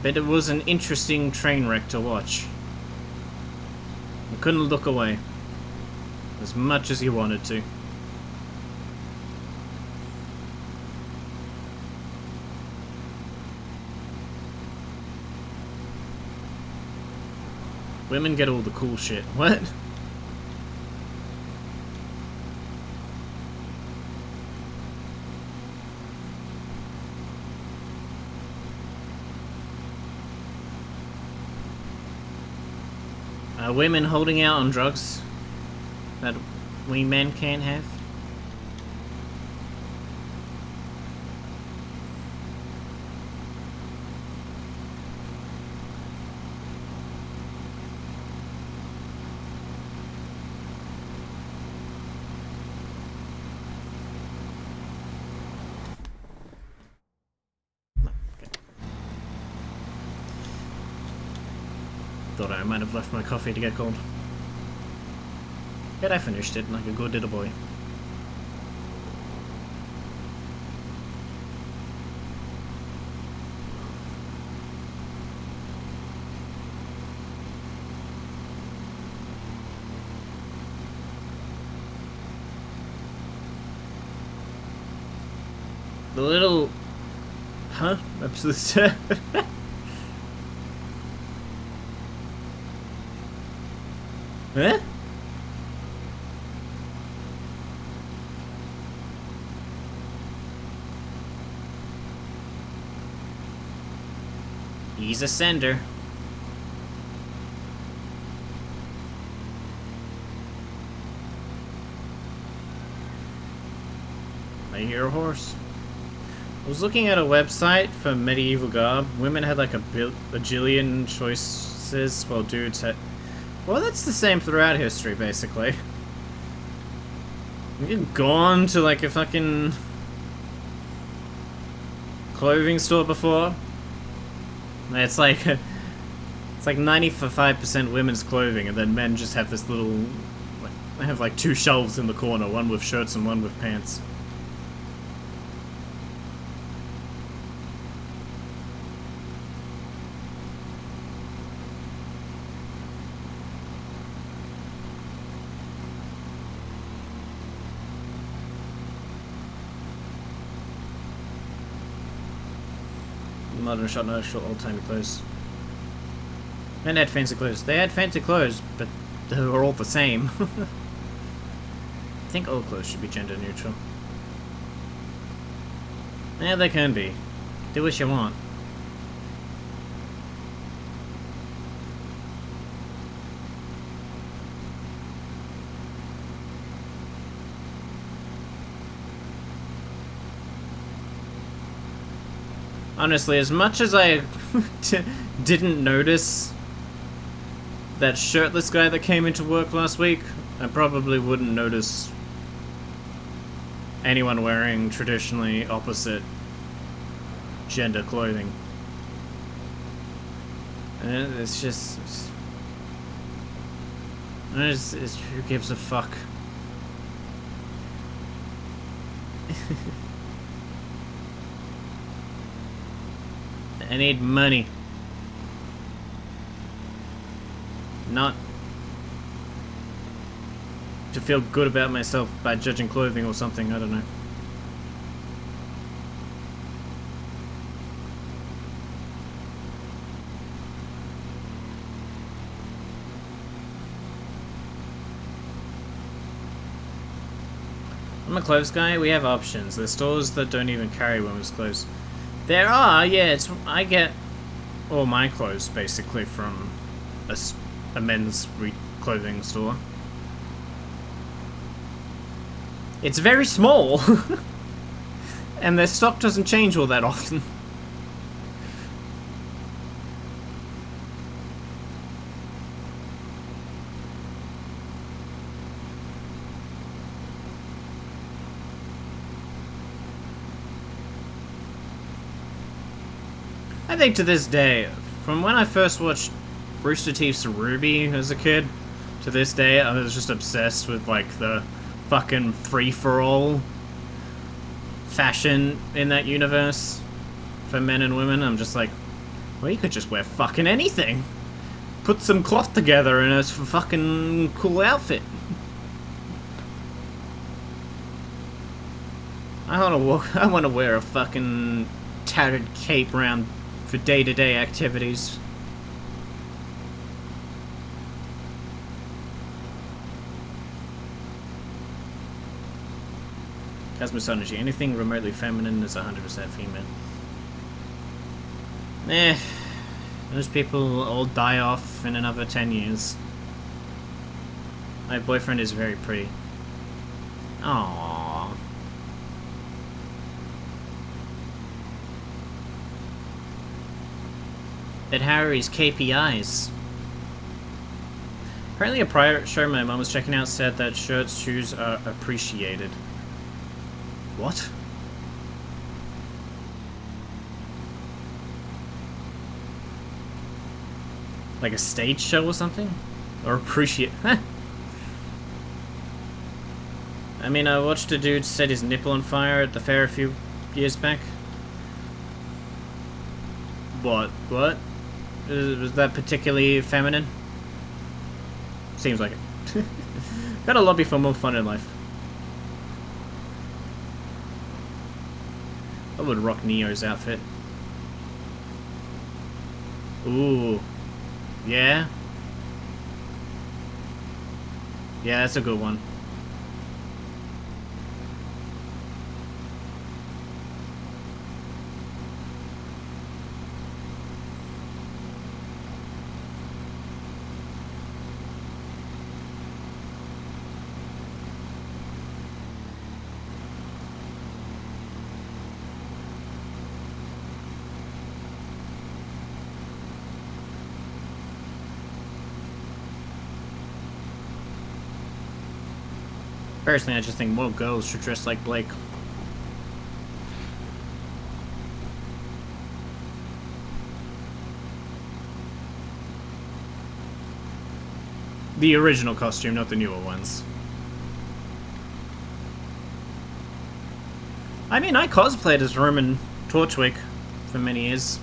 But it was an interesting train wreck to watch. I couldn't look away. As much as you wanted to. Women get all the cool shit. What? Women holding out on drugs that we men can't have. Thought I might have left my coffee to get cold. Yet I finished it like a good little boy. The little... Huh? Absolutely. Huh? He's a sender. I hear a horse. I was looking at a website for medieval garb. Women had like a bajillion choices, while dudes had... Well, that's the same throughout history, basically. You've gone to like a fucking clothing store before. It's like 95% women's clothing, and then men just have this little, like, they have like two shelves in the corner, one with shirts and one with pants. Modern shot, no short old-timey clothes. Men had fancy clothes. They had fancy clothes, but they were all the same. I think all clothes should be gender neutral. Yeah, they can be. Do what you want. Honestly, as much as I didn't notice that shirtless guy that came into work last week, I probably wouldn't notice anyone wearing traditionally opposite gender clothing. And it's just... who gives a fuck? I need money. Not to feel good about myself by judging clothing or something, I don't know. I'm a clothes guy, we have options. There's stores that don't even carry women's clothes. There are, yeah, I get all my clothes basically from a men's clothing store. It's very small, and their stock doesn't change all that often. I think to this day, from when I first watched Rooster Teeth's Ruby as a kid, to this day, I was just obsessed with, like, the fucking free-for-all fashion in that universe for men and women. I'm just like, well, you could just wear fucking anything. Put some cloth together and it's a fucking cool outfit. I want to wear a fucking tattered cape around for day-to-day activities. Cosmos Energy. Anything remotely feminine is 100% female. Those people all die off in another 10 years. My boyfriend is very pretty. Aww. But how are his KPIs? Apparently a prior show my mom was checking out said that shirts, shoes are appreciated. What? Like a stage show or something? Or appreciate... Huh. I mean, I watched a dude set his nipple on fire at the fair a few years back. What? What? Was that particularly feminine? Seems like it. Gotta lobby for more fun in life. I would rock Neo's outfit. Ooh. Yeah? Yeah, that's a good one. Personally, I just think more girls should dress like Blake. The original costume, not the newer ones. I mean, I cosplayed as Roman Torchwick for many years.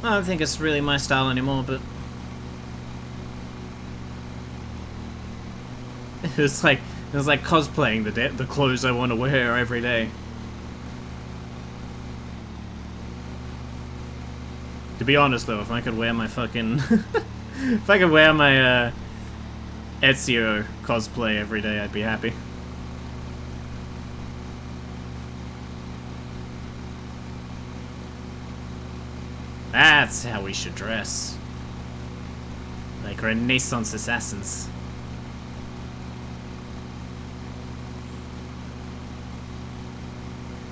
I don't think it's really my style anymore, but... it's like cosplaying the clothes I want to wear every day. To be honest though, if I could wear my fucking... if I could wear my Ezio cosplay every day, I'd be happy. That's how we should dress. Like Renaissance assassins.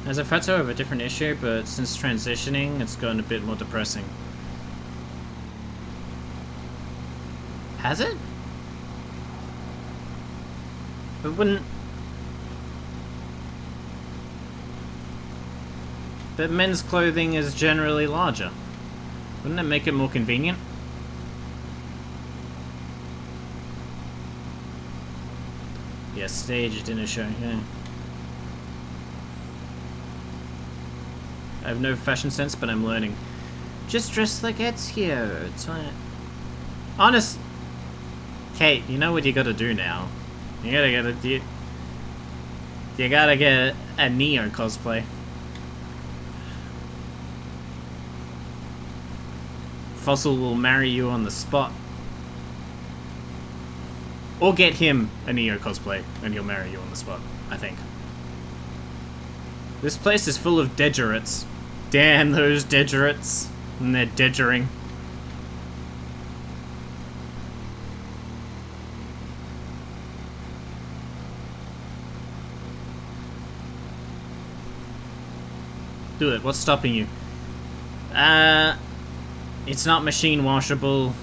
There's a photo of a different issue, but since transitioning, it's gotten a bit more depressing. Has it? It wouldn't... But men's clothing is generally larger. Wouldn't it make it more convenient? Yeah, stage dinner show, yeah. I have no fashion sense, but I'm learning. Just dress like Ezio. It's fine. Honest... Kate, you know what you gotta do now. You gotta get a Neo cosplay. Fossil will marry you on the spot. Or get him a Neo cosplay, and he'll marry you on the spot, I think. This place is full of degenerates. Damn those degenerates. And they're degering. Do it. What's stopping you? It's not machine washable.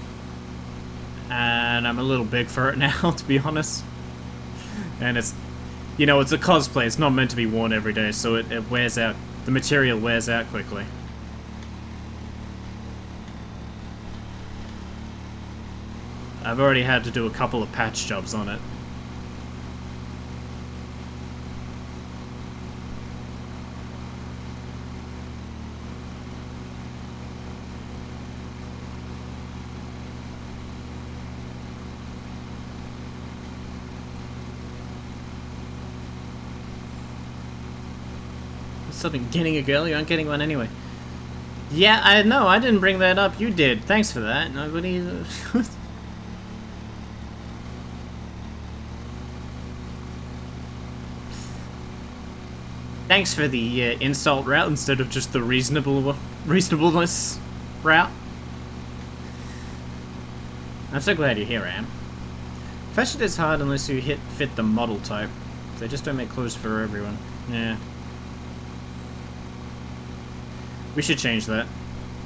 And I'm a little big for it now, to be honest. And You know, it's a cosplay, it's not meant to be worn every day, so it wears out. The material wears out quickly. I've already had to do a couple of patch jobs on it. Something getting a girl, you aren't getting one anyway. Yeah, I know, I didn't bring that up, you did. Thanks for that. Nobody. Thanks for the insult route instead of just the reasonableness route. I'm so glad you're here, Am. Fashion is hard unless you fit the model type. They just don't make clothes for everyone. Yeah. We should change that.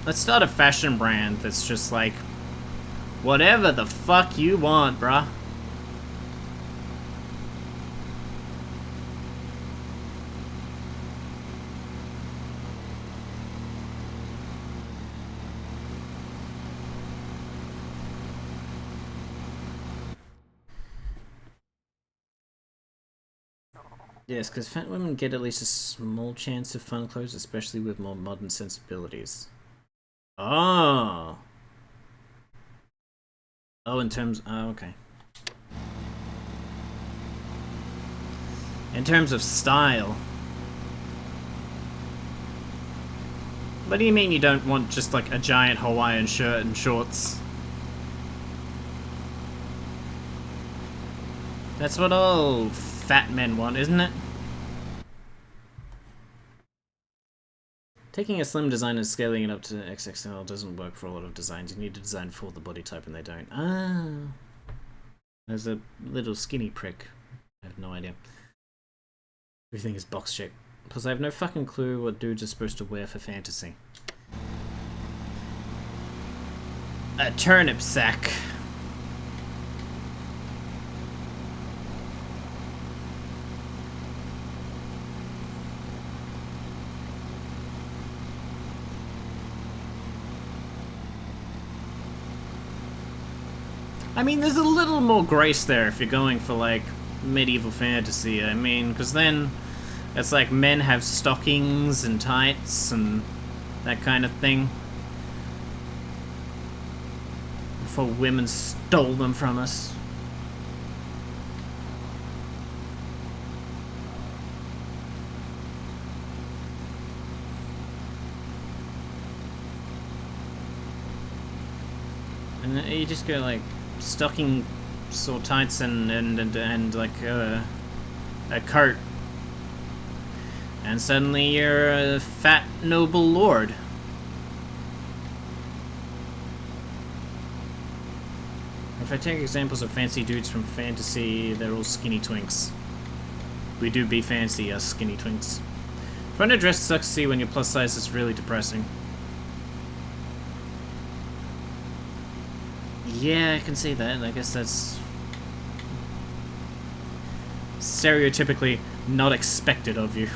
Let's start a fashion brand that's just like, whatever the fuck you want, bruh. Yes, because fat women get at least a small chance of fun clothes, especially with more modern sensibilities. Oh. Oh, in terms... Oh, okay. In terms of style. What do you mean you don't want just like a giant Hawaiian shirt and shorts? That's what all fat men want, isn't it? Taking a slim design and scaling it up to XXL doesn't work for a lot of designs. You need to design for the body type and they don't. Ah. There's a little skinny prick. I have no idea. Everything is box shaped. Plus I have no fucking clue what dudes are supposed to wear for fantasy. A turnip sack. I mean, there's a little more grace there if you're going for, like, medieval fantasy. I mean, because then it's like men have stockings and tights and that kind of thing. Before women stole them from us. And you just go, like, stocking or tights and like a coat, and suddenly you're a fat noble lord. If I take examples of fancy dudes from fantasy, they're all skinny twinks. We do be fancy, us skinny twinks. Trying to dress sexy when you're plus size is really depressing. Yeah, I can see that. I guess that's stereotypically not expected of you.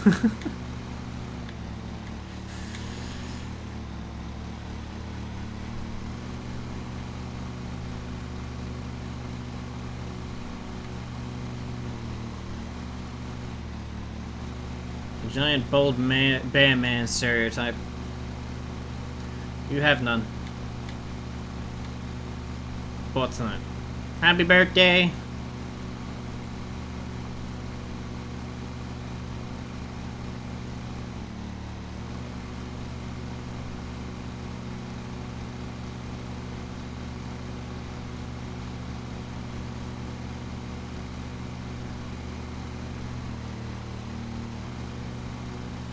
The giant bold bear man stereotype. You have none. What's that? Happy birthday!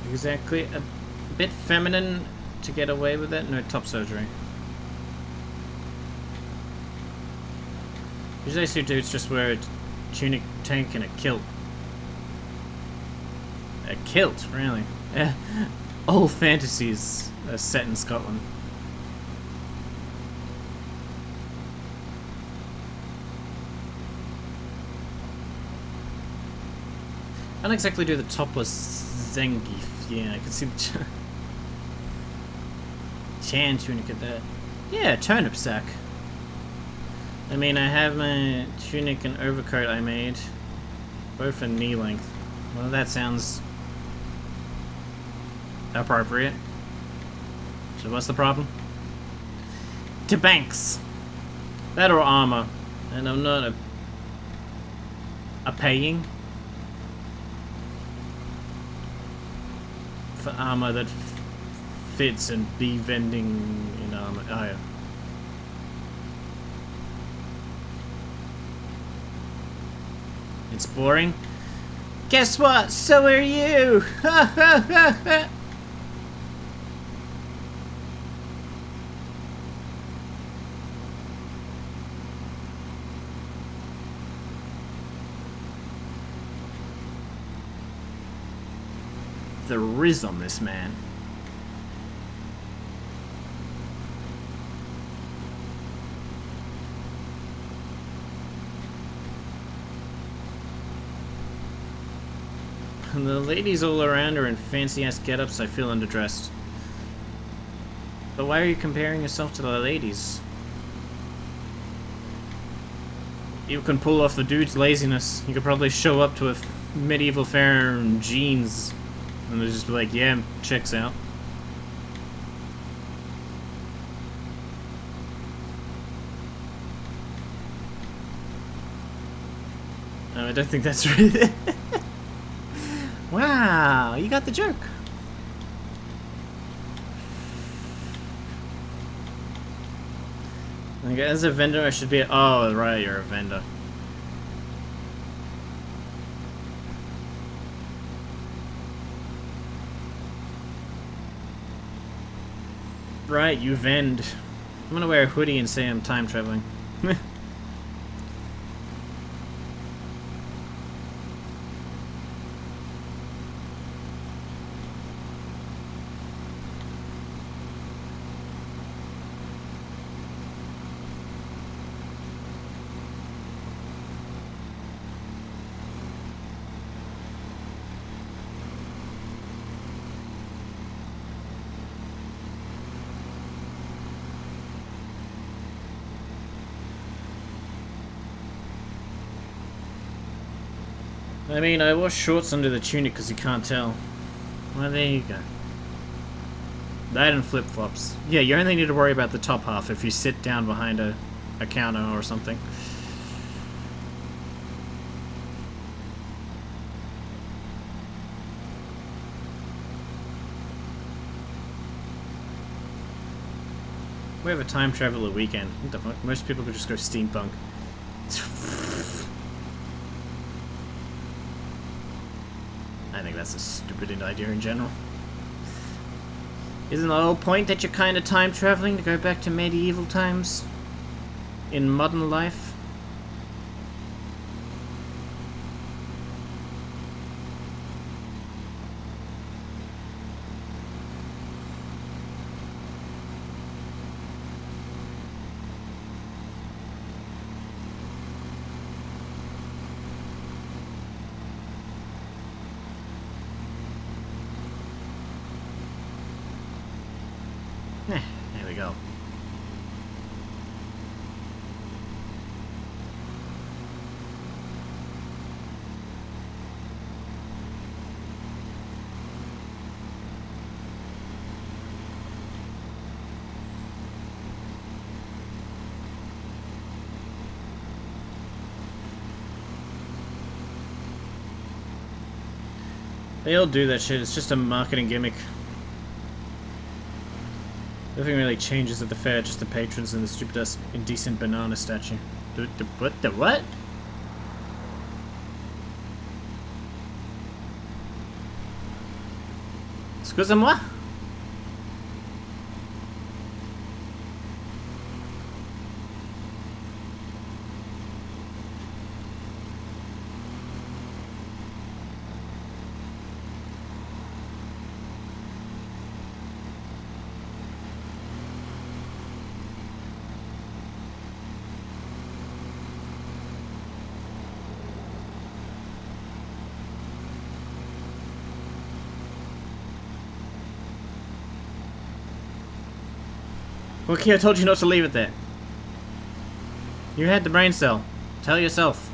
Exactly. A bit feminine to get away with it. No top surgery. Usually I see dudes just wear a tunic, tank, and a kilt. A kilt, really? Yeah. All fantasies are set in Scotland. I don't exactly do the topless Zangief. Yeah, I can see the Chan tunic at that. Yeah, turnip sack. I mean, I have my tunic and overcoat I made. Both in knee length. Well, that sounds appropriate. So what's the problem? To banks. That or armor. And I'm not a paying for armor that fits and be vending in armor. Oh yeah. It's boring. Guess what? So are you. The riz on this man. And the ladies all around are in fancy-ass get-ups. I feel underdressed. But why are you comparing yourself to the ladies? You can pull off the dude's laziness. You could probably show up to a medieval fair in jeans. And they'll just be like, yeah, checks out. I don't think that's really... Wow, you got the joke. Like, as a vendor, I should be... Oh, right, you're a vendor. Right, you vend. I'm gonna wear a hoodie and say I'm time traveling. I mean, I wore shorts under the tunic because you can't tell. Well, there you go. That and flip-flops. Yeah, you only need to worry about the top half if you sit down behind a counter or something. We have a time traveler weekend. What the fuck? Most people could just go steampunk. I think that's a stupid idea in general. Isn't the whole point that you're kind of time traveling to go back to medieval times in modern life? There we go. They all do that shit, it's just a marketing gimmick. Nothing really changes at the fair, just the patrons and the stupid-ass indecent banana statue. What? The what? Excusez-moi? Wookie, I told you not to leave it there. You had the brain cell. Tell yourself.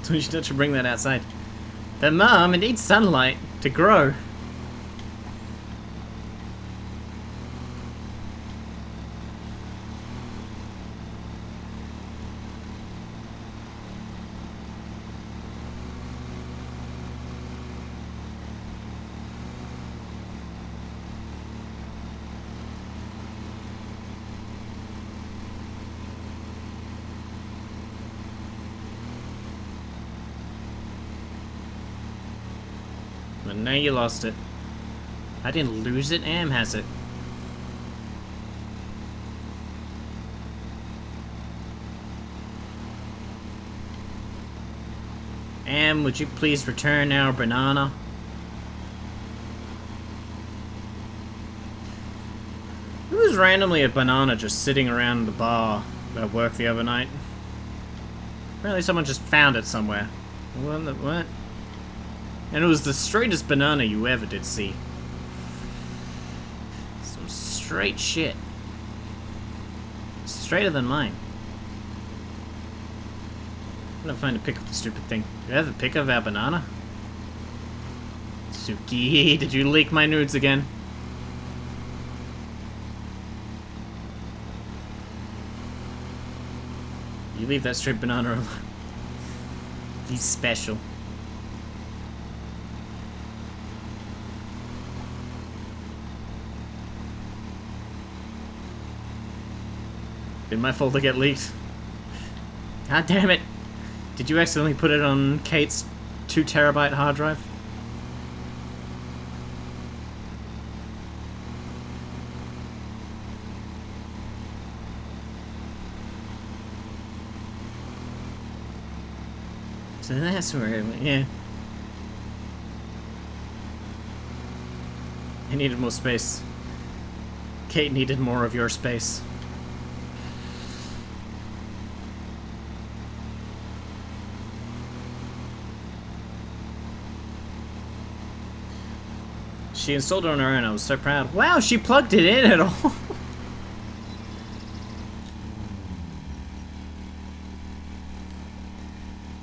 So you should bring that outside. But Mom, it needs sunlight to grow. But now you lost it. I didn't lose it, Am has it. Am, would you please return our banana? There was randomly a banana just sitting around the bar at work the other night. Apparently someone just found it somewhere. What? And it was the straightest banana you ever did see. Some straight shit. Straighter than mine. I'm gonna find a pic of the stupid thing. Do you have a pic of our banana? Suki, did you leak my nudes again? You leave that straight banana alone. He's special. Been my fault to get leaked. God damn it! Did you accidentally put it on Kate's 2 terabyte hard drive? So that's where it went, yeah. I needed more space. Kate needed more of your space. She installed it on her own. I was so proud. Wow, she plugged it in at all.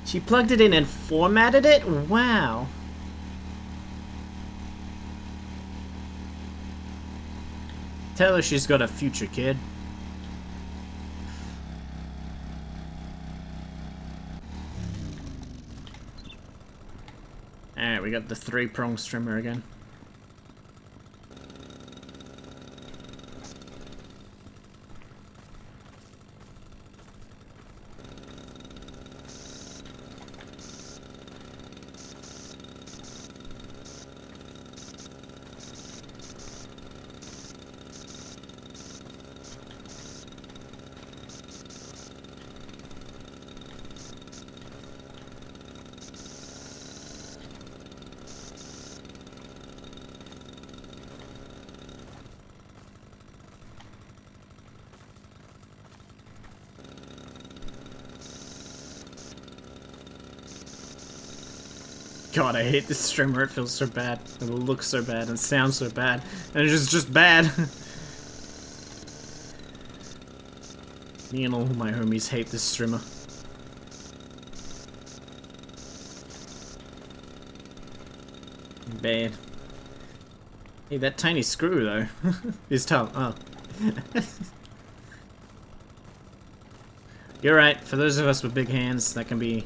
She plugged it in and formatted it? Wow. Tell her she's got a future, kid. Alright, we got the 3-prong strimmer again. God, I hate this streamer. It feels so bad. It looks so bad and sounds so bad. And it's just bad. Me and all my homies hate this streamer. Bad. Hey, that tiny screw, though. Is tough. Oh. You're right. For those of us with big hands, that can be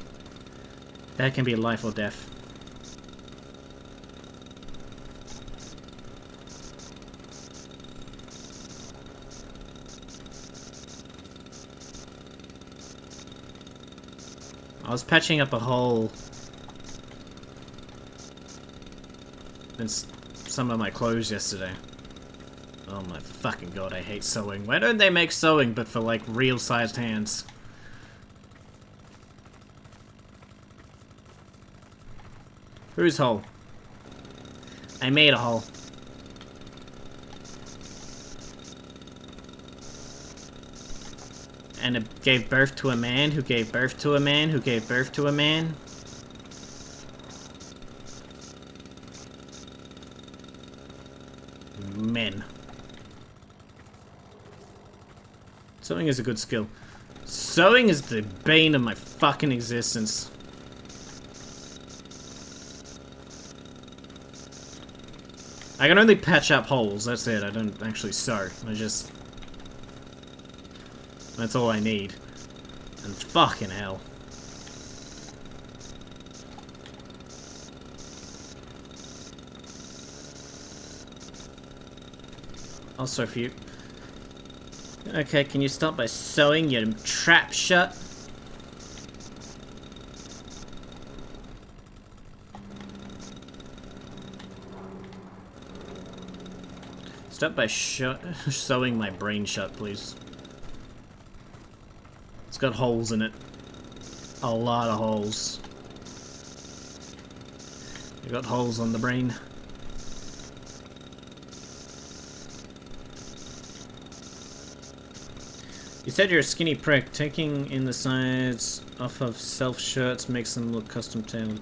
life or death. I was patching up a hole in some of my clothes yesterday. Oh my fucking god, I hate sewing. Why don't they make sewing but for like real-sized hands? Whose hole? I made a hole. and it gave birth to a man who gave birth to a man who gave birth to a man. Men. Sewing is a good skill. Sewing is the bane of my fucking existence. I can only patch up holes, that's it. I don't actually sew. That's all I need. And fucking hell. I'll sew for you. Okay, can you start by sewing your trap shut? Start by sewing my brain shut, please. It's got holes in it. A lot of holes. You got holes on the brain. You said you're a skinny prick. Taking in the sides off of self shirts makes them look custom tailored.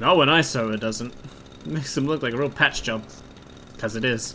No, when I sew it doesn't. It makes them look like a real patch job. Because it is.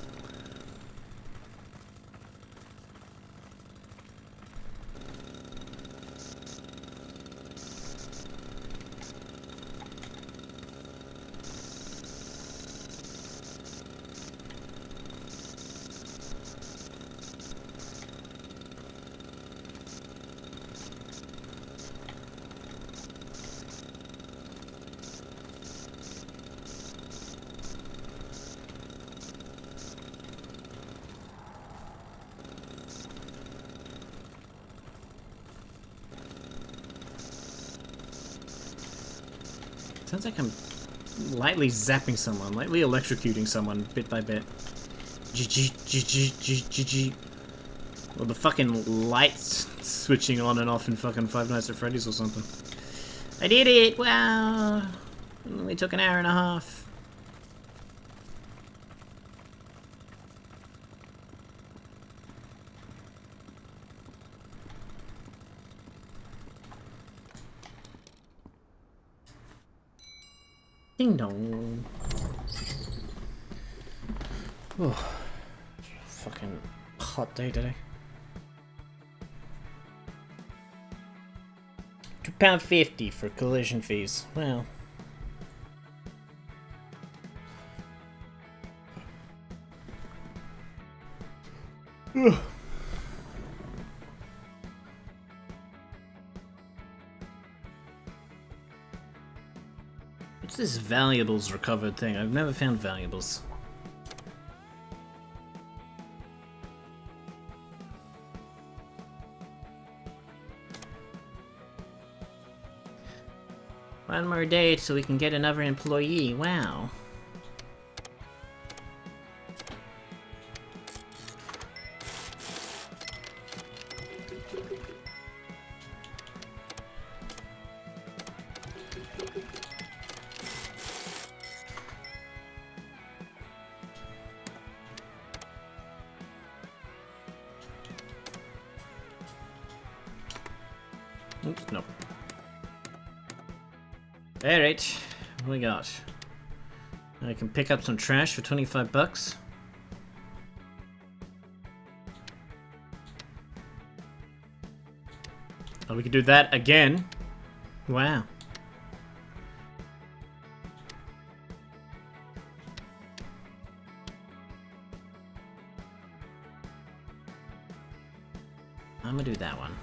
Sounds like I'm lightly zapping someone, lightly electrocuting someone bit by bit. Or the fucking lights switching on and off in fucking Five Nights at Freddy's or something. I did it! Wow! It only took an hour and a half. Ding dong. Oh, fucking hot day today. £2.50 for collision fees. Well. Ugh. What's this valuables recovered thing? I've never found valuables. One more day so we can get another employee. Wow. Oops, no. Alright, what do we got? I can pick up some trash for 25 bucks. Oh, we can do that again. Wow. I'm gonna do that one.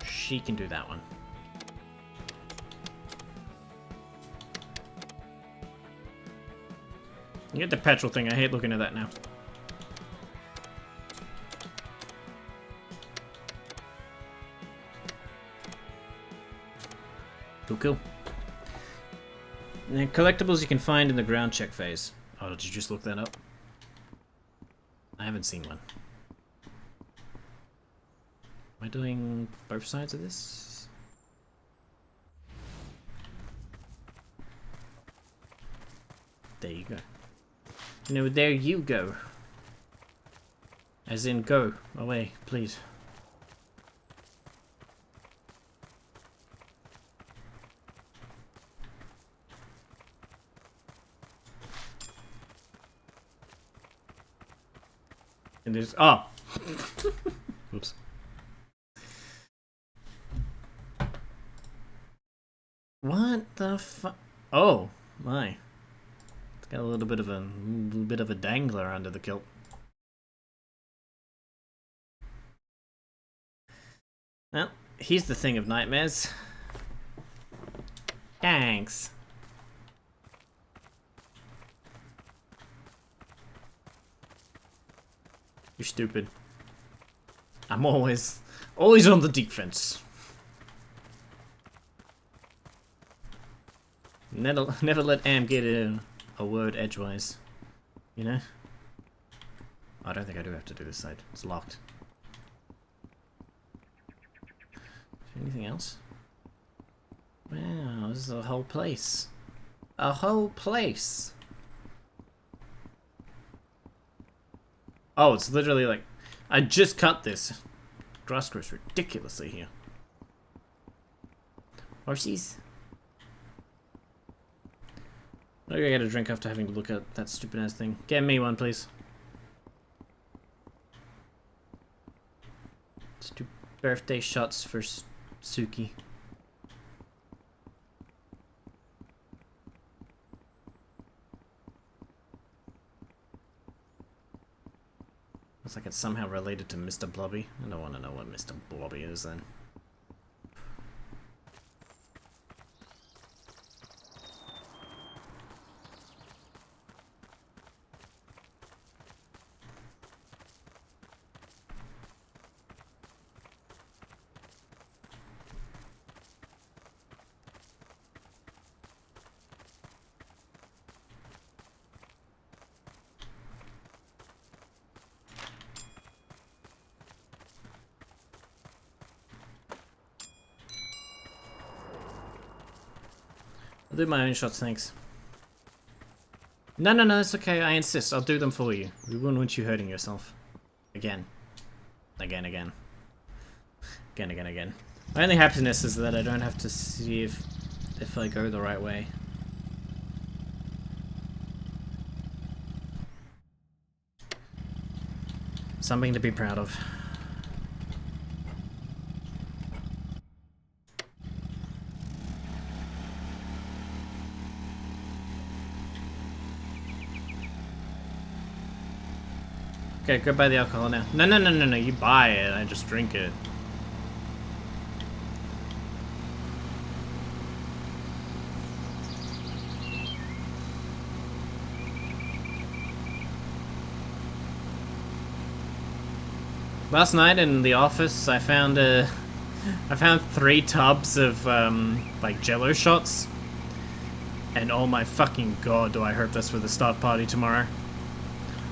She can do that one. You get the petrol thing, I hate looking at that now. Cool, cool. And then collectibles you can find in the ground check phase. Oh, did you just look that up? I haven't seen one. Am I doing both sides of this? There you go. No, there you go. As in, go away, please. And there's oops. What the fuck? Oh my! It's got a little bit of a dangler under the kilt. Well, here's the thing of nightmares. Thanks. You're stupid. I'm always on the defense. Never let Am get a word edgewise. You know? I don't think I do have to do this side. It's locked. Anything else? Wow, this is a whole place. A whole place. Oh, it's literally like... I just cut this. Grass grows ridiculously here. Horsies? Maybe I get a drink after having to look at that stupid ass thing. Get me one, please. Let's do birthday shots for Suki. Looks like it's somehow related to Mr. Blobby. I don't want to know what Mr. Blobby is then. I'll do my own shots, thanks. No, it's okay, I insist. I'll do them for you. We wouldn't want you hurting yourself. Again. Again. My only happiness is that I don't have to see if I go the right way. Something to be proud of. Okay, go buy the alcohol now. No, you buy it, I just drink it. Last night in the office, I found 3 tubs of like Jello shots, and oh my fucking god, do I hope that's for the staff party tomorrow.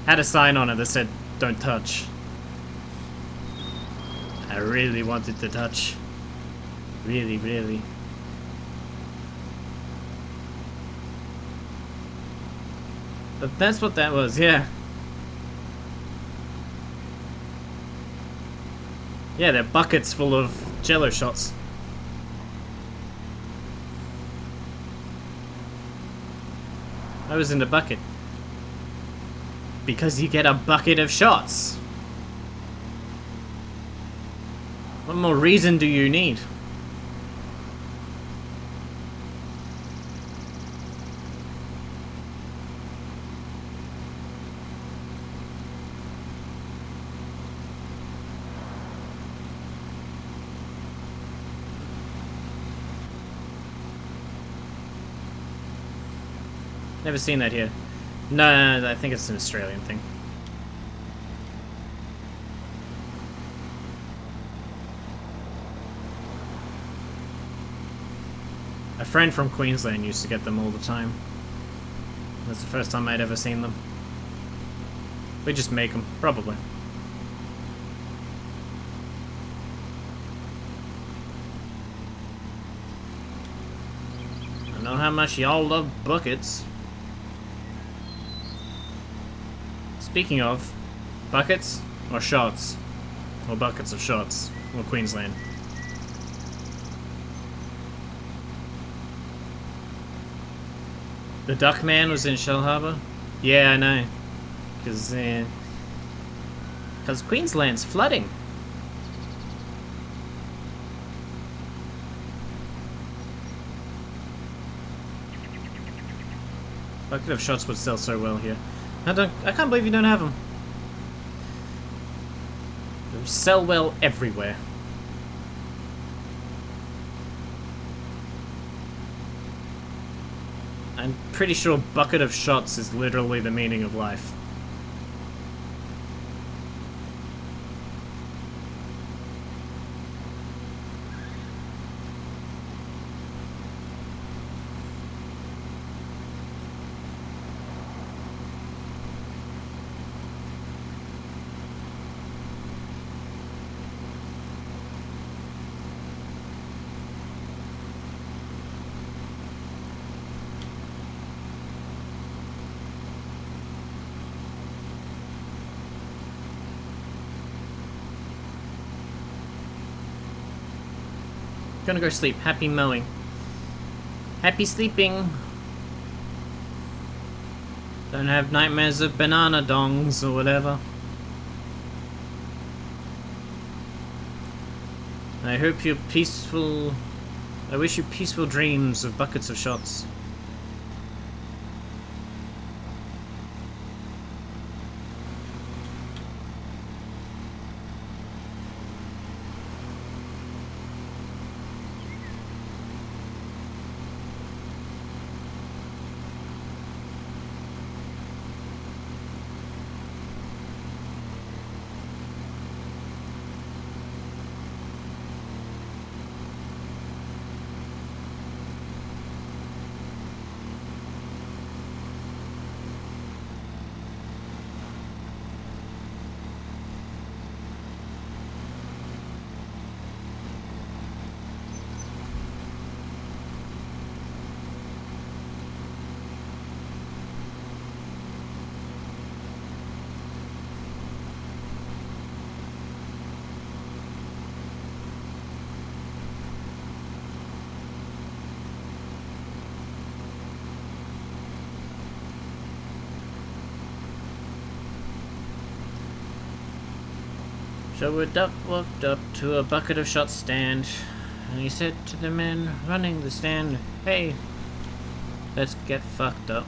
Had a sign on it that said, "Don't touch." I really wanted to touch. Really. But that's what that was, yeah. Yeah, they're buckets full of Jello shots. I was in the bucket. Because you get a bucket of shots. What more reason do you need? Never seen that here. No, I think it's an Australian thing. A friend from Queensland used to get them all the time. That's the first time I'd ever seen them. We just make them, probably. I know how much y'all love buckets. Speaking of buckets, Or shots. Or buckets of shots. Or Queensland. The Duckman was in Shell Harbour? Yeah, I know. Because Queensland's flooding. Bucket of shots would sell so well here. I can't believe you don't have them. They sell well everywhere. I'm pretty sure bucket of shots is literally the meaning of life. Gonna go sleep. Happy mowing. Happy sleeping. Don't have nightmares of banana dongs or whatever. I hope you're peaceful. I wish you peaceful dreams of buckets of shots. So a duck walked up to a bucket of shots stand, and he said to the men running the stand, "Hey, let's get fucked up."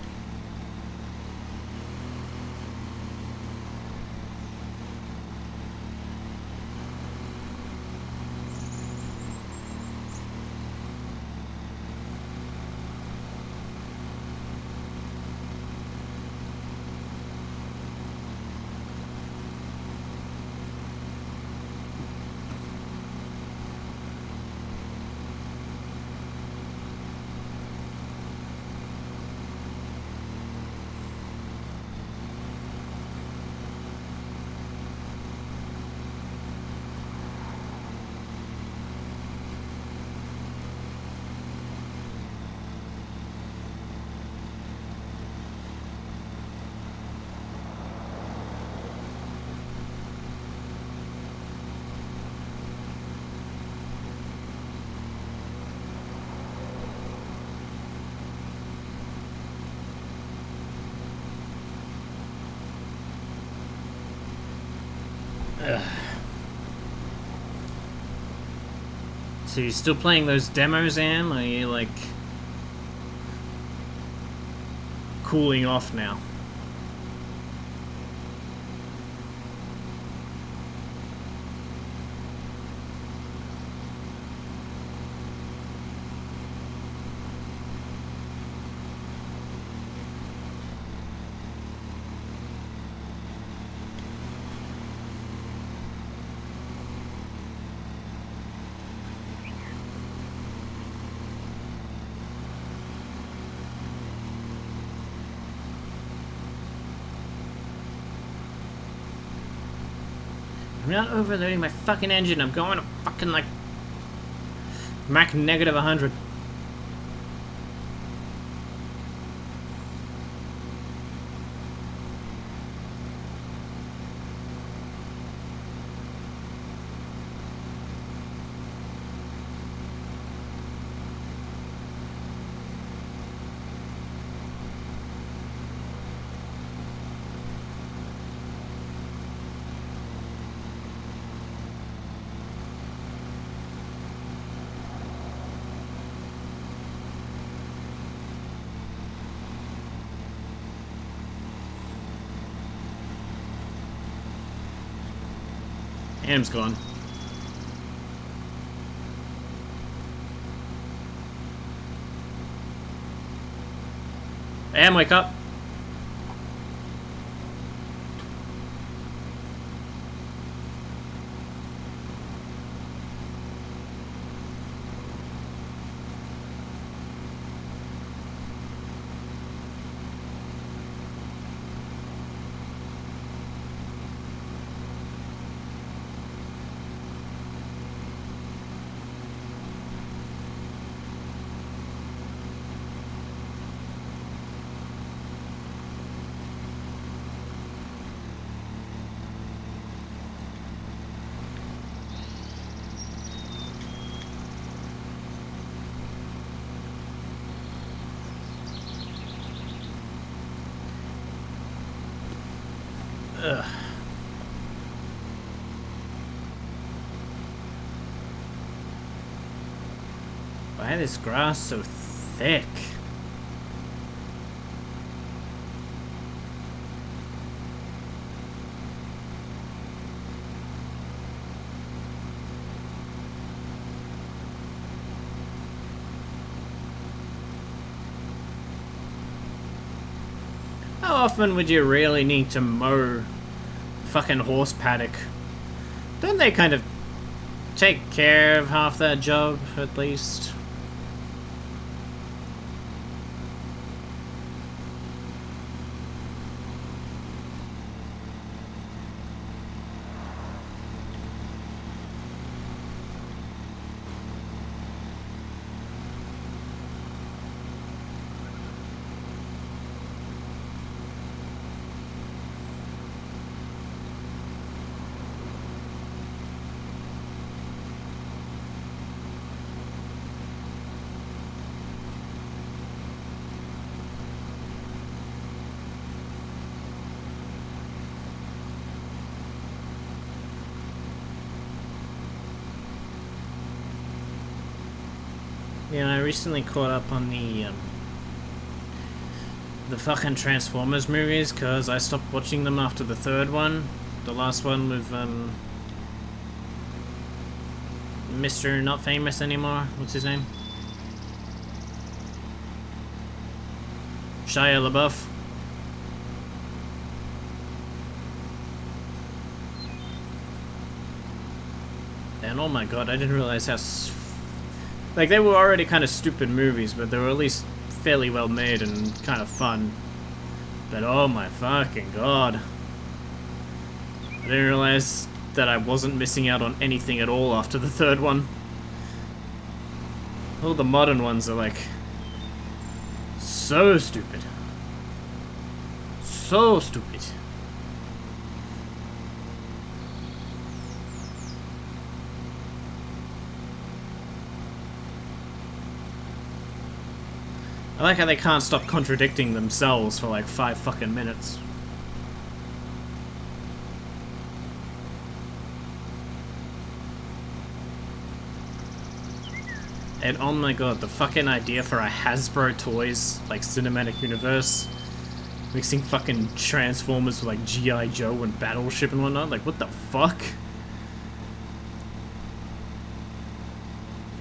So you're still playing those demos, Am? Or are you, like, cooling off now? I'm not overloading my fucking engine. I'm going to fucking, like, Mach negative 100. Ham's gone. Ham, wake up. Ugh. Why is this grass so thick? How often would you really need to mow fucking horse paddock? Don't they kind of take care of half that job, at least? Yeah, I recently caught up on the fucking Transformers movies because I stopped watching them after the third one. The last one with Mr. Not Famous Anymore. What's his name? Shia LaBeouf. And oh my god, I didn't realize how like, they were already kind of stupid movies, but they were at least fairly well made and kind of fun. But oh my fucking god. I didn't realize that I wasn't missing out on anything at all after the third one. All the modern ones are like so stupid. So stupid. I like how they can't stop contradicting themselves for like 5 fucking minutes. And oh my god, the fucking idea for a Hasbro Toys, like, cinematic universe. Mixing fucking Transformers with like G.I. Joe and Battleship and whatnot. Like, what the fuck?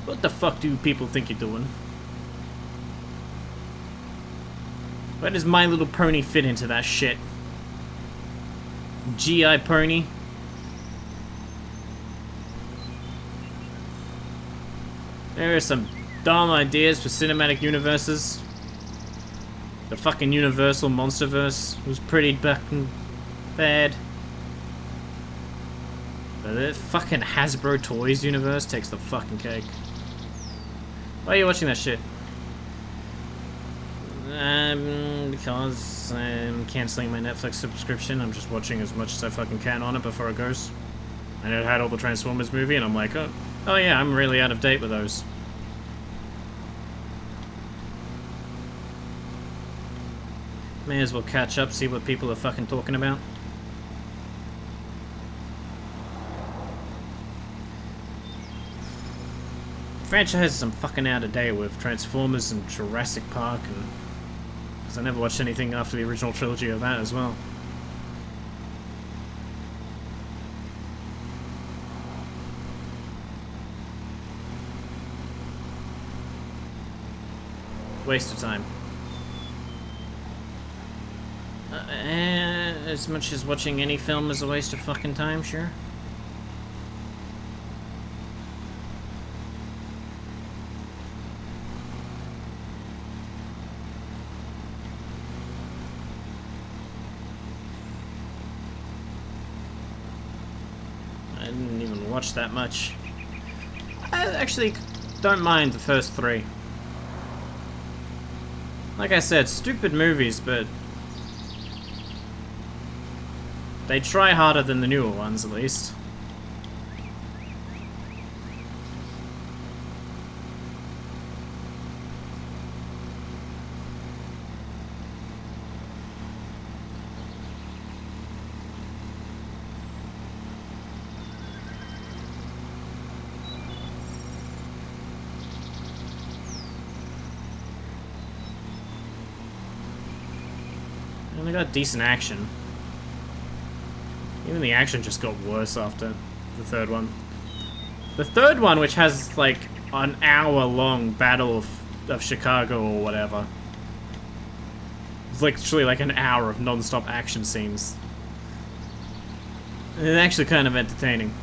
What the fuck do people think you're doing? Where does My Little Pony fit into that shit? G.I. Pony? There are some dumb ideas for cinematic universes. The fucking Universal Monsterverse was pretty fucking bad. But the fucking Hasbro Toys universe takes the fucking cake. Why are you watching that shit? Because I'm cancelling my Netflix subscription. I'm just watching as much as I fucking can on it before it goes. And it had all the Transformers movie, and I'm like, oh yeah, I'm really out of date with those. May as well catch up, see what people are fucking talking about. Franchise I'm fucking out of date with Transformers and Jurassic Park, and because I never watched anything after the original trilogy of that as well. Waste of time. As much as watching any film is a waste of fucking time, sure. I didn't even watch that much. I actually don't mind the first three. Like I said, stupid movies, but they try harder than the newer ones, at least. And they got decent action. Even the action just got worse after the third one. The third one, which has like an hour-long battle of Chicago or whatever. It's literally like an hour of non-stop action scenes. And it's actually kind of entertaining.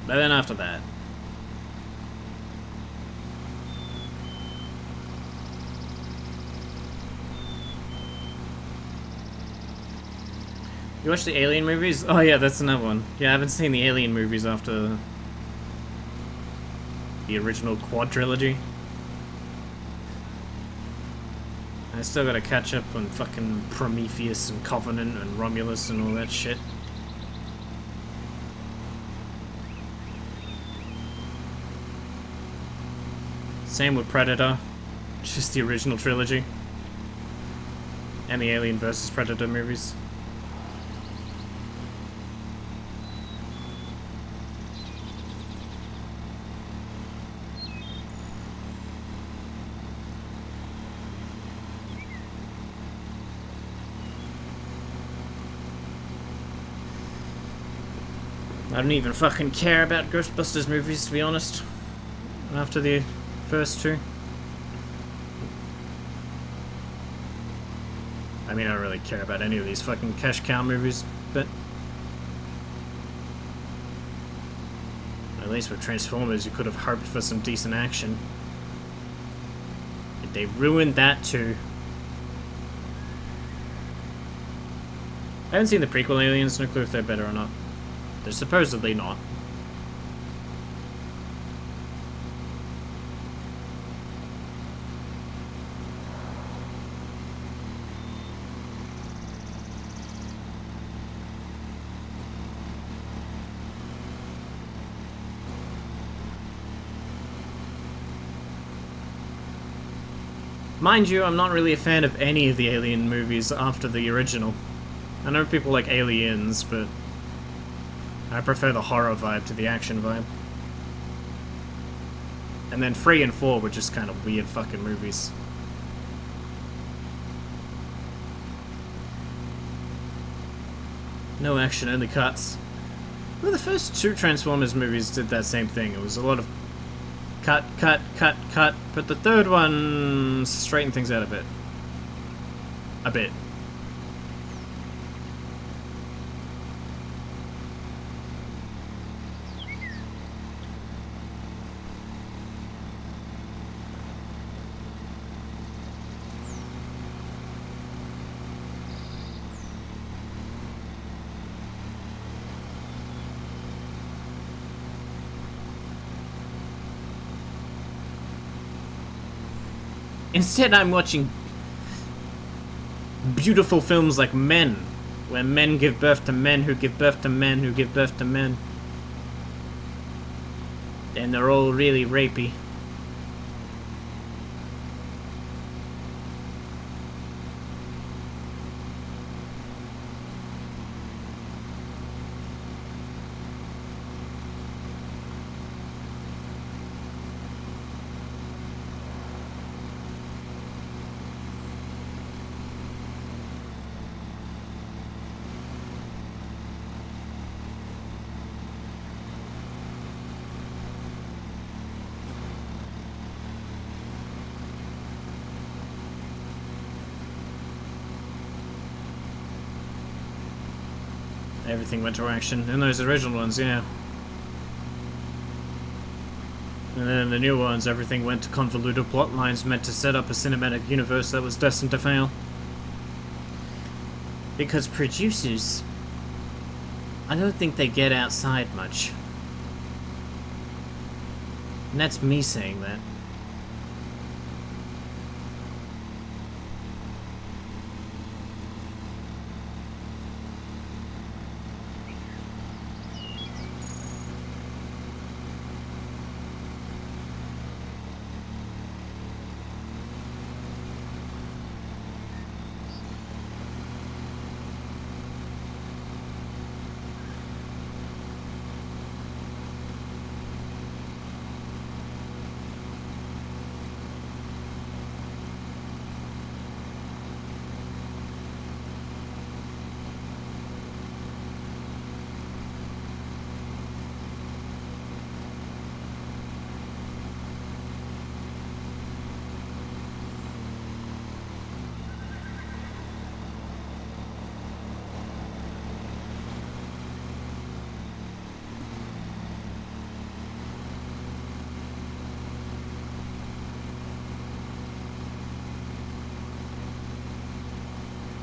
But then after that, you watch the Alien movies? Oh yeah, that's another one. Yeah, I haven't seen the Alien movies after the original quadrilogy. I still gotta catch up on fucking Prometheus and Covenant and Romulus and all that shit. Same with Predator. Just the original trilogy. And the Alien vs. Predator movies. I don't even fucking care about Ghostbusters movies, to be honest. After the first two. I mean, I don't really care about any of these fucking cash cow movies, but at least with Transformers, you could have hoped for some decent action. But they ruined that too. I haven't seen the prequel Aliens, no clue if they're better or not. They're supposedly not. Mind you, I'm not really a fan of any of the Alien movies after the original. I know people like Aliens, but I prefer the horror vibe to the action vibe. And then 3 and 4 were just kind of weird fucking movies. No action, only cuts. Well, the first 2 Transformers movies did that same thing. It was a lot of cut, cut, cut, cut. But the third one straightened things out a bit. A bit. Instead, I'm watching beautiful films like Men, where men give birth to men who give birth to men who give birth to men. And they're all really rapey. Everything went to action. In those original ones, yeah. And then in the new ones, everything went to convoluted plot lines meant to set up a cinematic universe that was destined to fail. Because producers, I don't think they get outside much. And that's me saying that.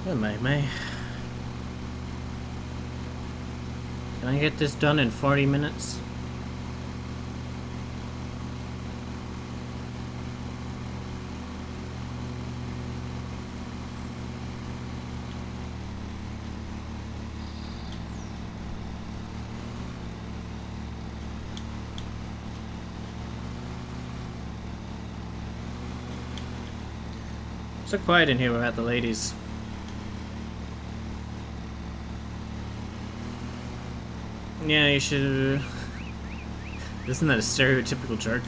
Oh, may. Can I get this done in 40 minutes? So quiet in here without the ladies. Yeah, you should... Isn't that a stereotypical jerk?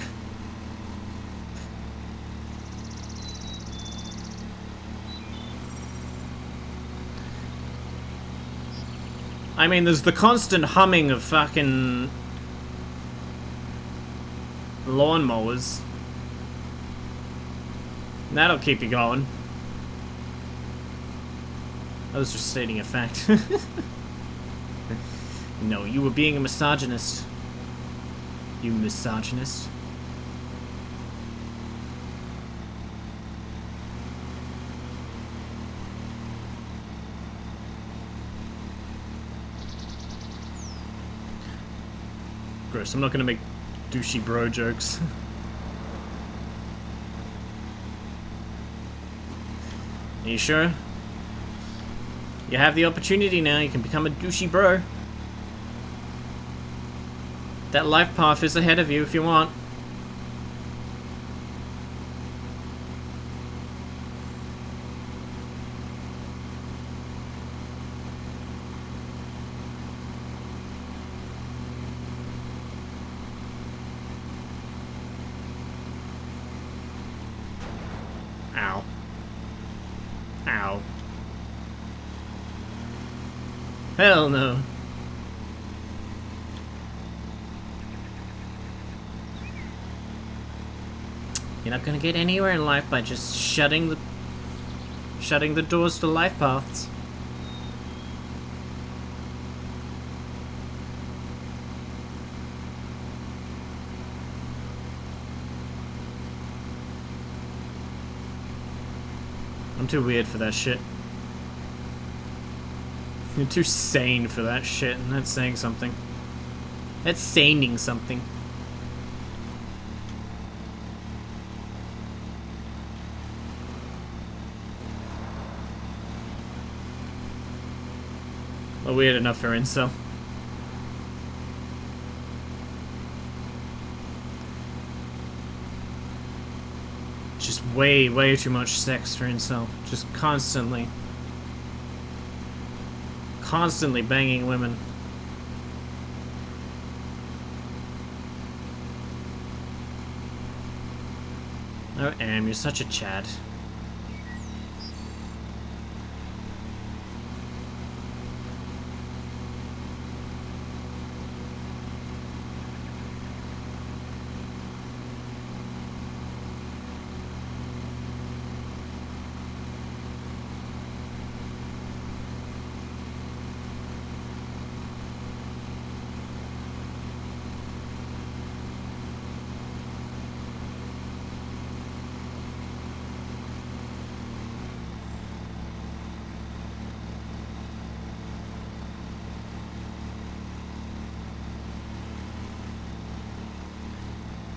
I mean, there's the constant humming of fucking... lawnmowers. That'll keep you going. I was just stating a fact. No, you were being a misogynist. You misogynist. Gross, I'm not gonna make douchey bro jokes. Are you sure? You have the opportunity now, you can become a douchey bro. That life path is ahead of you if you want. Ow. Ow. Hell no. You're not gonna get anywhere in life by just shutting the doors to life paths. I'm too weird for that shit. You're too sane for that shit, and that's saying something. That's saning something. Well, weird enough for incel. Just way too much sex for incel. Just constantly banging women. Oh, Am, you're such a Chad.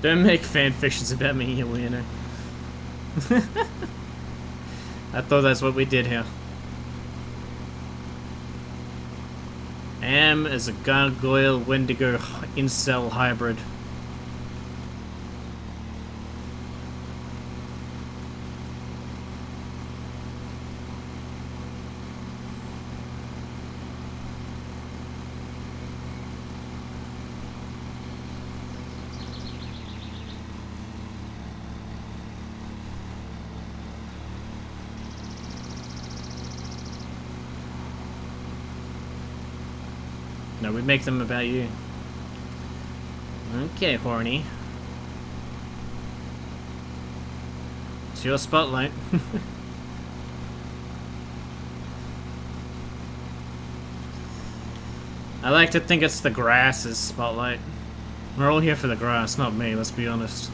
Don't make fan fictions about me, you weirdo. I thought that's what we did here. Am is a gargoyle wendigo incel hybrid. No, we make them about you. Okay, horny. It's your spotlight. I like to think it's the grass's spotlight. We're all here for the grass, not me, let's be honest.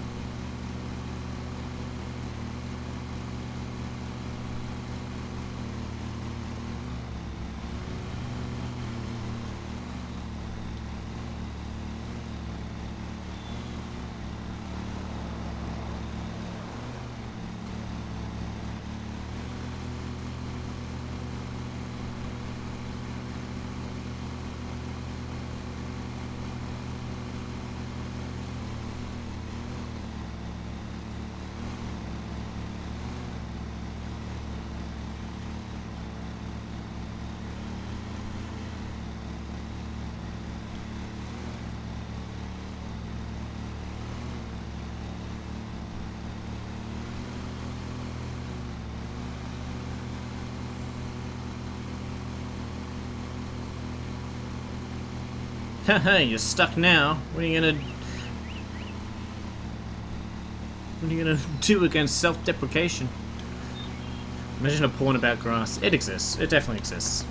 Haha, you're stuck now. What are you gonna do against self-deprecation? Imagine a porn about grass. It exists. It definitely exists.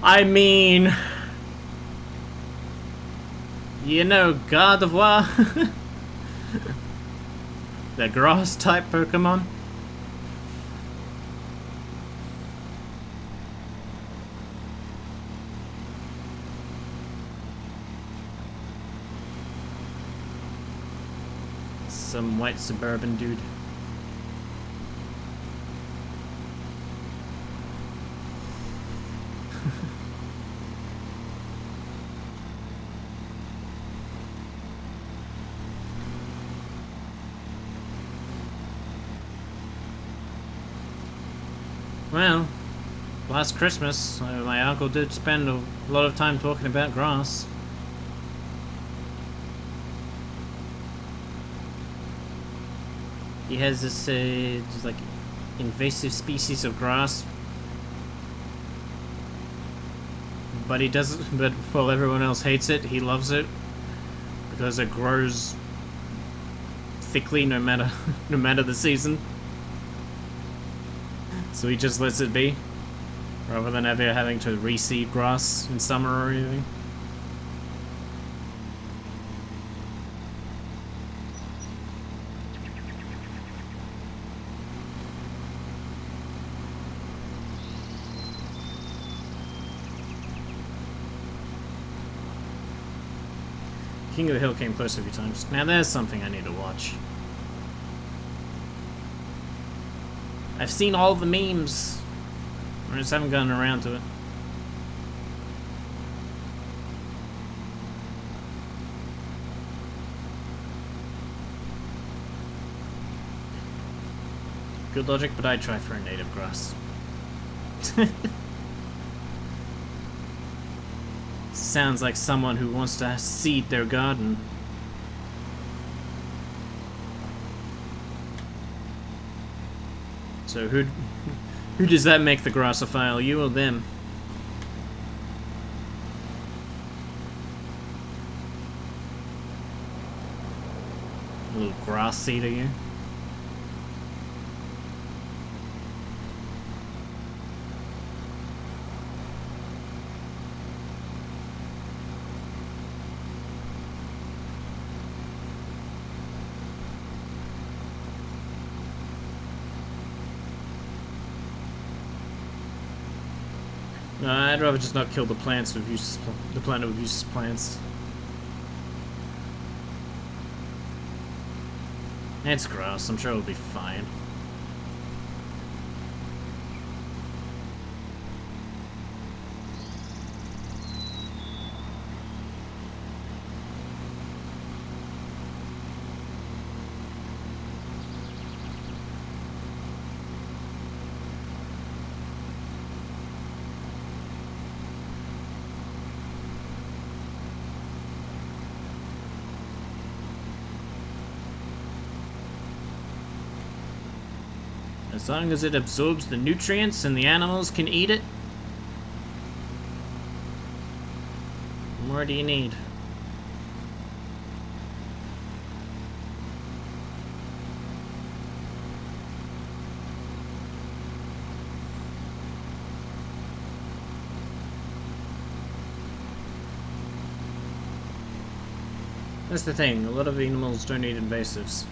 I mean, you know, Gardevoir, the grass type Pokemon. Some white suburban dude. Well, last Christmas, my uncle did spend a lot of time talking about grass. He has this, like, invasive species of grass. But he doesn't, but while everyone else hates it, he loves it. Because it grows thickly no matter the season. So he just lets it be. Rather than ever having to reseed grass in summer or anything. King of the Hill came close a few times. Now there's something I need to watch. I've seen all the memes. I just haven't gotten around to it. Good logic, but I'd try for a native grass. Sounds like someone who wants to seed their garden. So who does that make the grassophile, you or them? A little grass seed of you. No, I'd rather just not kill the plants with useless, the planet with useless plants. It's grass, I'm sure it'll be fine. As long as it absorbs the nutrients and the animals can eat it. What more do you need? That's the thing, a lot of animals don't eat invasives.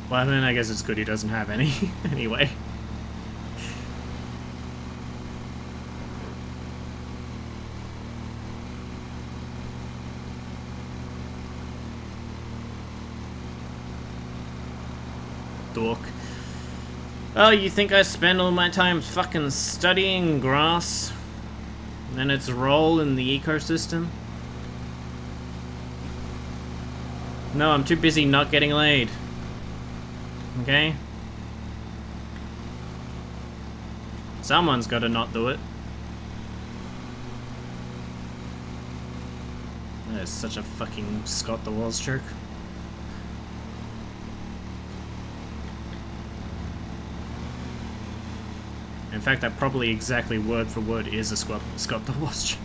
Well, I mean, I guess it's good he doesn't have any, anyway. Dork. Oh, you think I spend all my time fucking studying grass? And its role in the ecosystem? No, I'm too busy not getting laid. Okay? Someone's gotta not do it. That is such a fucking Scott the Walls joke. In fact, that probably exactly word for word is a Scott the Walls joke.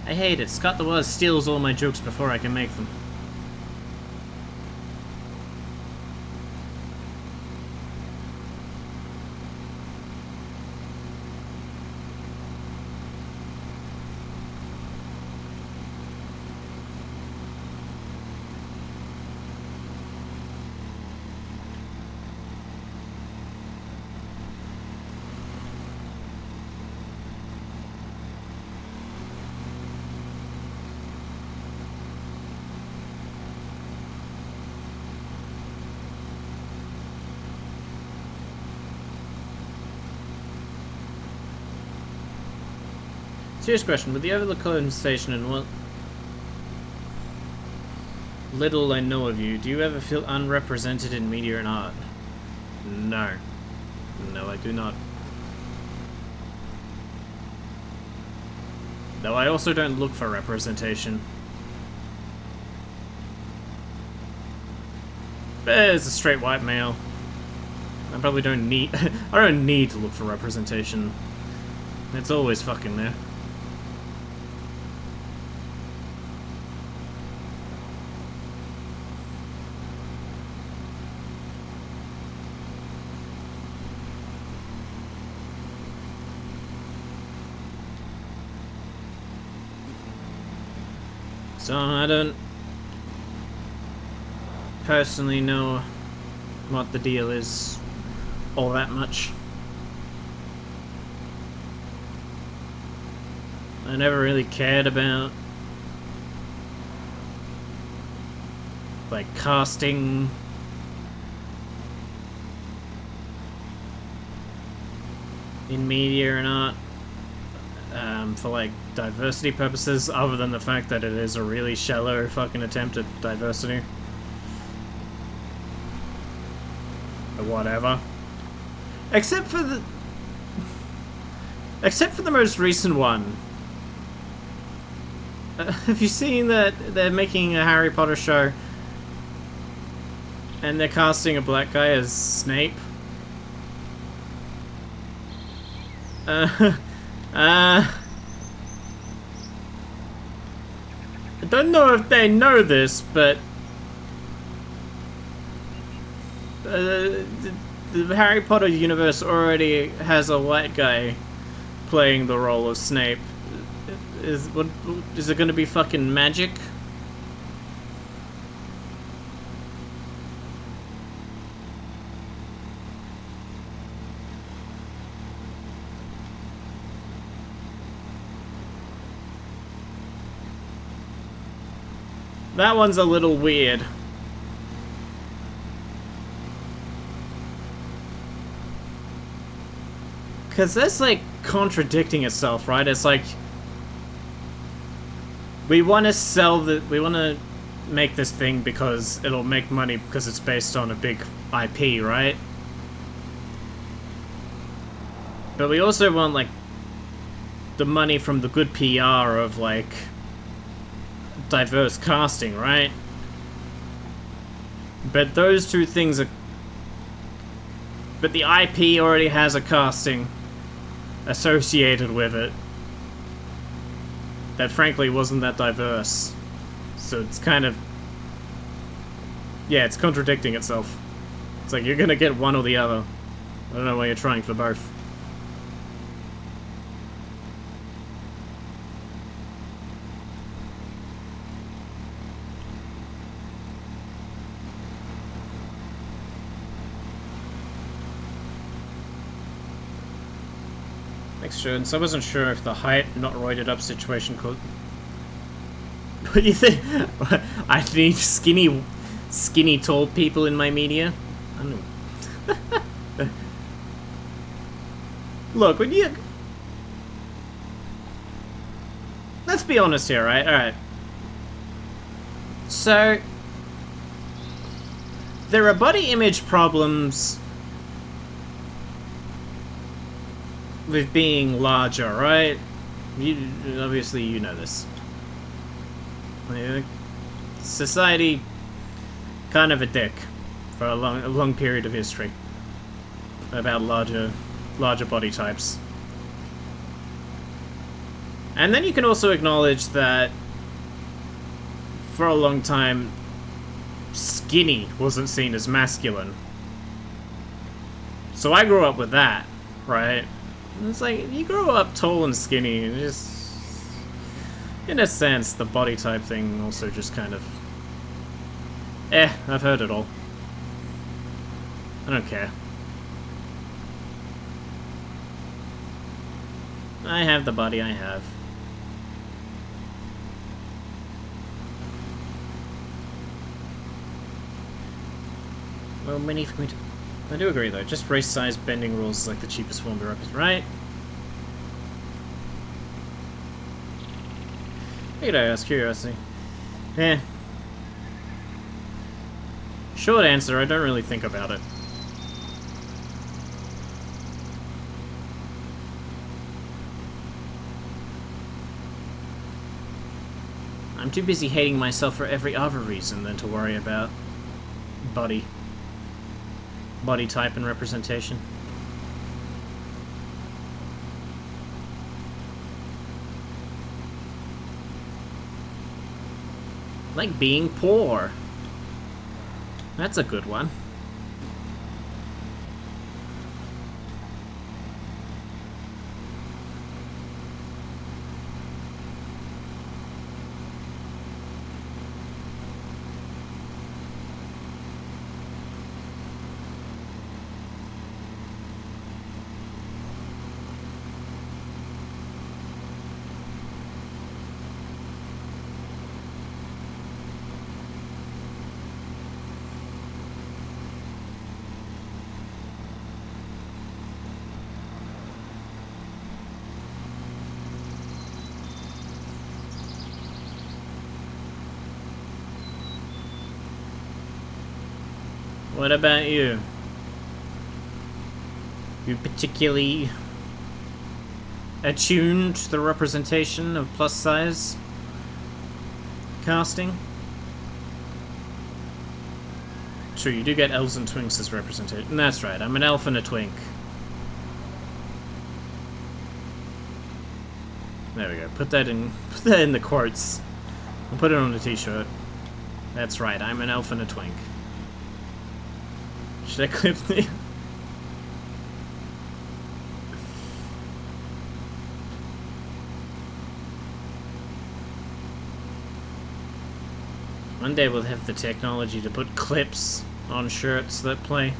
I hate it. Scott the Walls steals all my jokes before I can make them. Serious question, with the Overlook conversation and what little I know of you, do you ever feel unrepresented in media and art? No. No, I do not. Though I also don't look for representation. But as a straight white male, I probably don't need I don't need to look for representation. It's always fucking there. So I don't personally know what the deal is all that much. I never really cared about like casting in media and art for like diversity purposes, other than the fact that it is a really shallow fucking attempt at diversity. Or whatever. Except for the most recent one. Have you seen that they're making a Harry Potter show and they're casting a black guy as Snape? I don't know if they know this, but the Harry Potter universe already has a white guy playing the role of Snape. Is it going to be fucking magic? That one's a little weird. Because that's, like, contradicting itself, right? It's like... We want to sell the... We want to make this thing because it'll make money because it's based on a big IP, right? But we also want, like, the money from the good PR of, like, diverse casting, right? But those two things are... But the IP already has a casting associated with it that frankly wasn't that diverse. So it's kind of... Yeah, it's contradicting itself. It's like you're gonna get one or the other. I don't know why you're trying for both. Excellent. So I wasn't sure if the height, not roided up situation could... What do you think? I need skinny tall people in my media? I don't know. Look, when you... Let's be honest here, right? Alright. So... There are body image problems with being larger, right? Obviously you know this. Society, kind of a dick for a long period of history about larger body types. And then you can also acknowledge that for a long time, skinny wasn't seen as masculine. So I grew up with that, right? It's like, you grow up tall and skinny, and just... In a sense, the body type thing also just kind of... I've heard it all. I don't care. I have the body I have. Well, many for me to... I do agree, though. Just race size bending rules is like the cheapest form to represent, right? You know, that's curiosity. Short answer, I don't really think about it. I'm too busy hating myself for every other reason than to worry about body type and representation. Like being poor. That's a good one. What about you? You particularly attuned to the representation of plus size casting? True, you do get elves and twinks as representation. That's right, I'm an elf and a twink. There we go. Put that in the quotes. I'll put it on a t-shirt. That's right, I'm an elf and a twink. Should I clip the... One day we'll have the technology to put clips on shirts that play.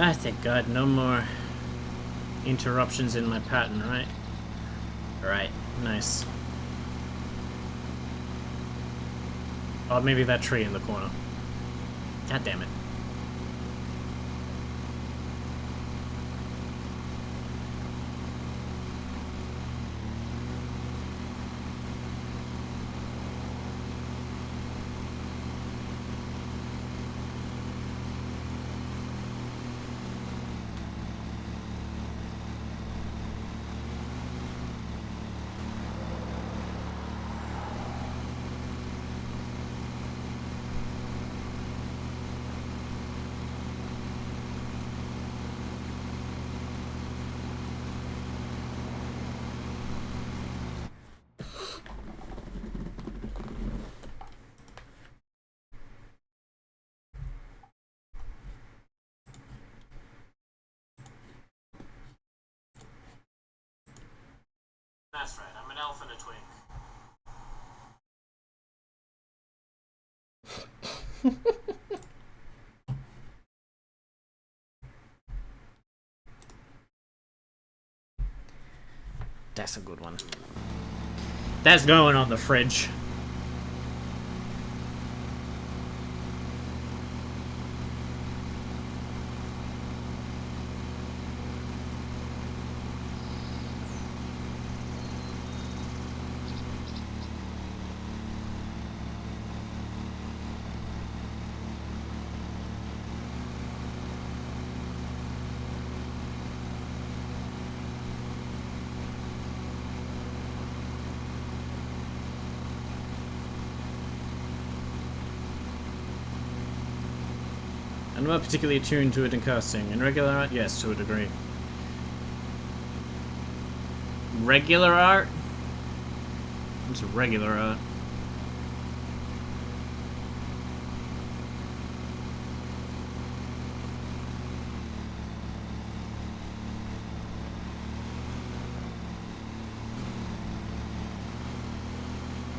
Ah, thank God, no more interruptions in my pattern, right? Right, nice. Oh, maybe that tree in the corner. God damn it. That's right, I'm an elf and a twink. That's a good one. That's going on the fridge. I'm not particularly attuned to it in casting. In regular art, yes, to a degree. Regular art? What's regular art?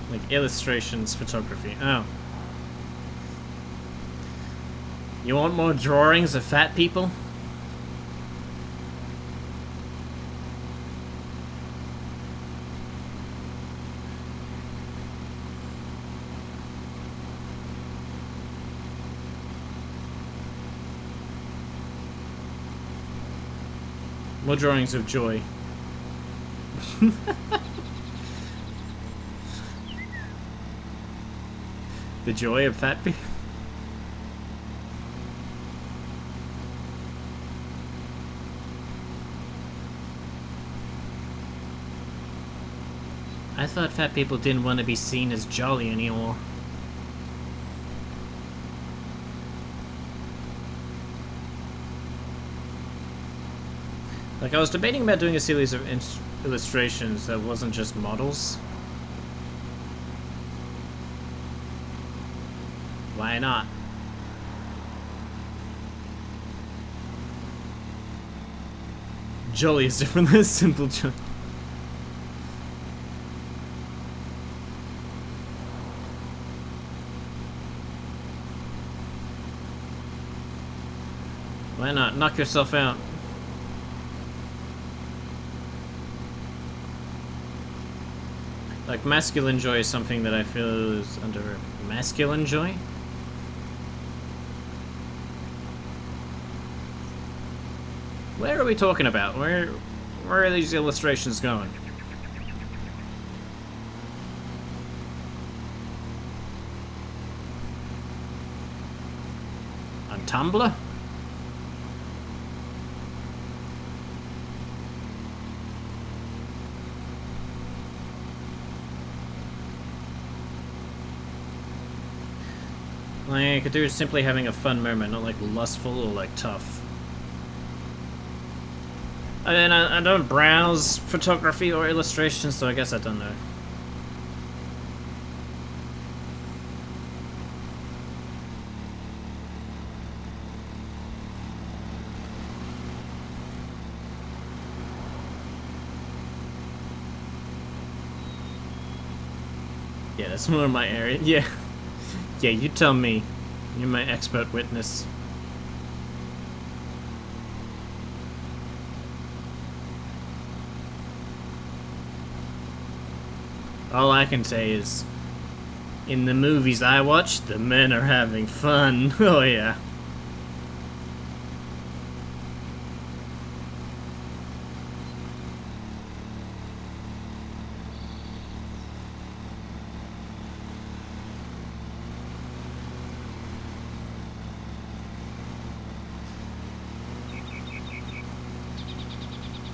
Like illustrations, photography. Oh. You want more drawings of fat people? More drawings of joy. The joy of fat people? I thought fat people didn't want to be seen as jolly anymore. Like, I was debating about doing a series of illustrations that wasn't just models. Why not? Jolly is different than simple jolly. Why not? Knock yourself out. Like, masculine joy is something that I feel is under masculine joy? Where are we talking about? Where are these illustrations going? On Tumblr? Like, a dude simply having a fun moment, not like lustful or like tough. And I don't browse photography or illustrations, so I guess I don't know. Yeah, that's more my area. Yeah. Yeah, you tell me. You're my expert witness. All I can say is, in the movies I watch, the men are having fun. Oh yeah.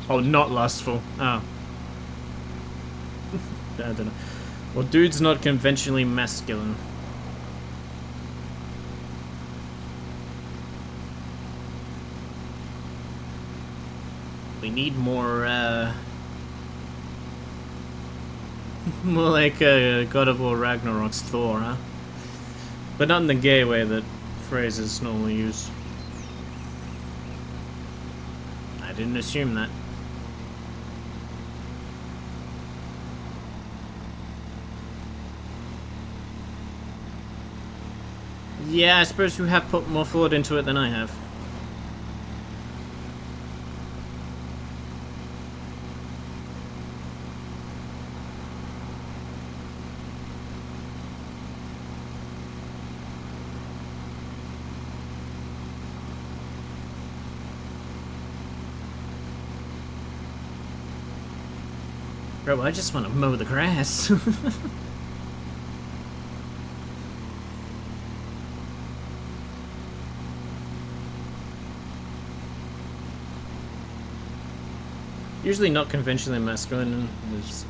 Oh, not lustful. Oh. I don't know. Well, dude's not conventionally masculine. We need more, more like God of War Ragnarok's Thor, huh? But not in the gay way that phrases normally use. I didn't assume that. Yeah, I suppose you have put more thought into it than I have. Bro, I just want to mow the grass. Usually not conventionally masculine is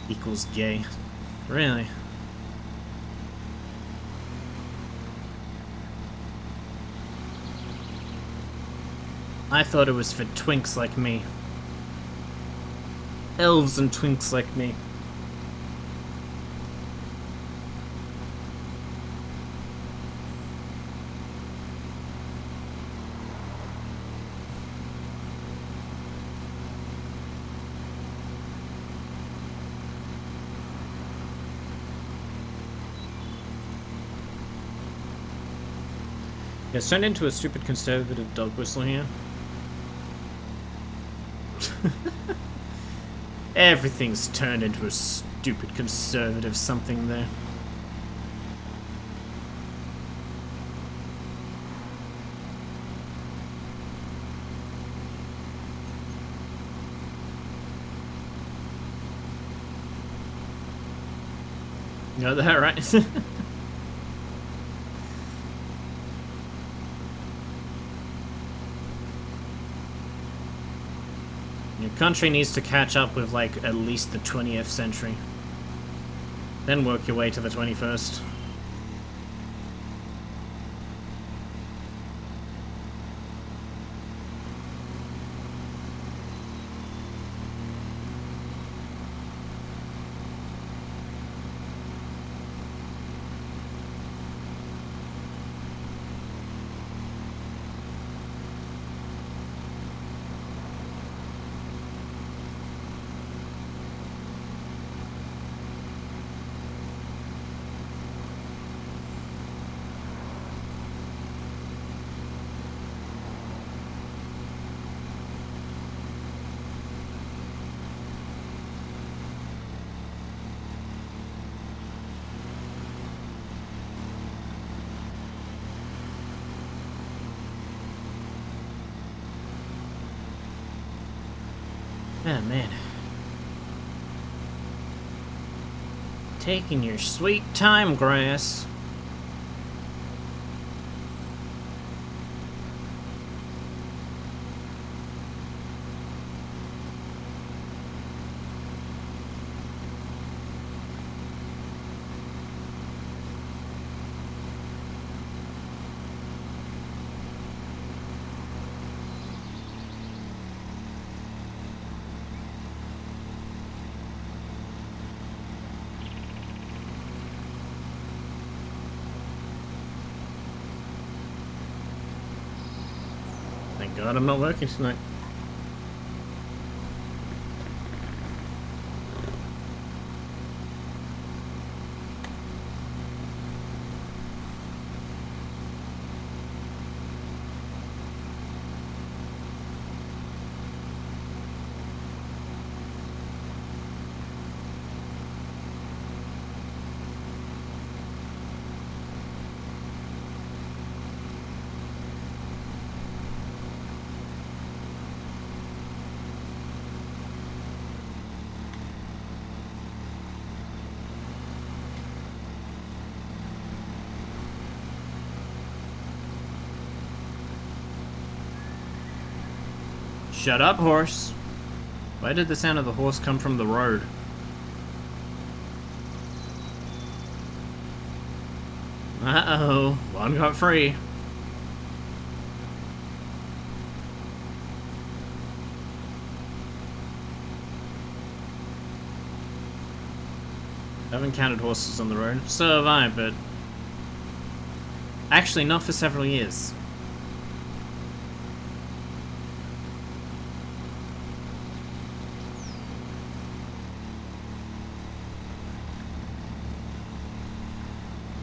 equals gay. Really? I thought it was for twinks like me. Elves and twinks like me. Yeah, it's turned into a stupid conservative dog whistle here. Everything's turned into a stupid conservative something there. You know that, right? Your country needs to catch up with, like, at least the 20th century. Then work your way to the 21st. Oh, man. Taking your sweet time, grass. Thank God I'm not working tonight. Shut up, horse. Why did the sound of the horse come from the road? Uh-oh, one got free. I haven't counted horses on the road. So have I, but... actually, not for several years.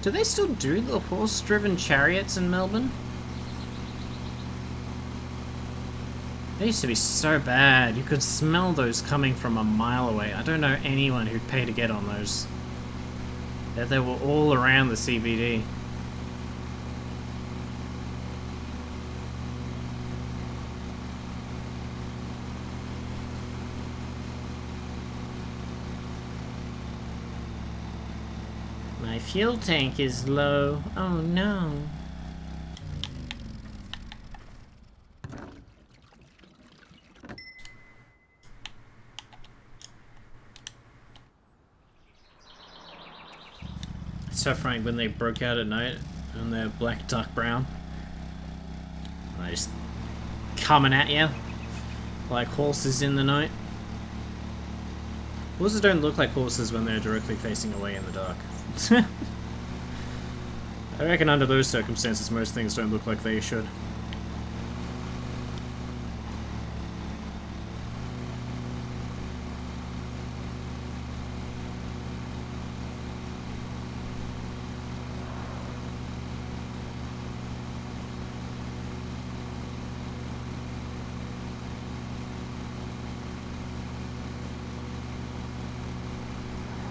Do they still do the horse-driven chariots in Melbourne? They used to be so bad. You could smell those coming from a mile away. I don't know anyone who'd pay to get on those. They were all around the CBD. My fuel tank is low. Oh no. It's so funny when they broke out at night and they're black, dark brown. And they're just coming at you like horses in the night. Horses don't look like horses when they're directly facing away in the dark. I reckon under those circumstances most things don't look like they should.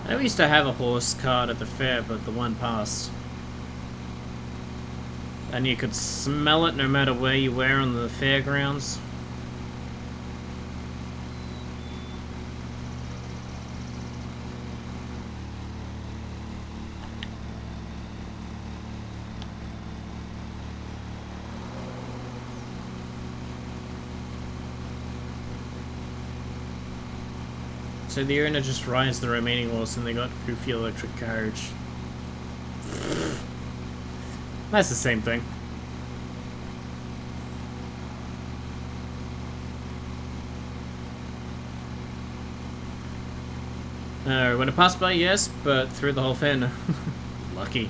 We used to have a horse cart at the fair, but the one passed. And you could smell it no matter where you were on the fairgrounds. So the owner just rides the remaining horse and they got goofy electric carriage. That's the same thing. When it passed by, yes, but through the whole fair, no. Lucky.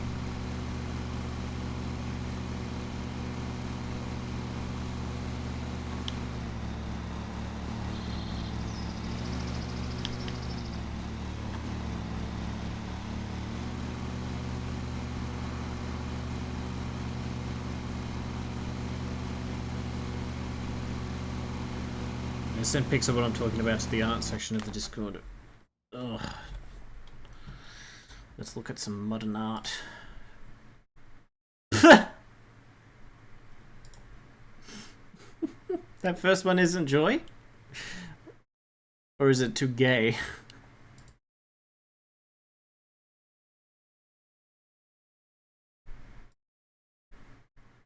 I sent pics of what I'm talking about to the art section of the Discord. Ugh. Let's look at some modern art. That first one isn't Joy? Or is it too gay?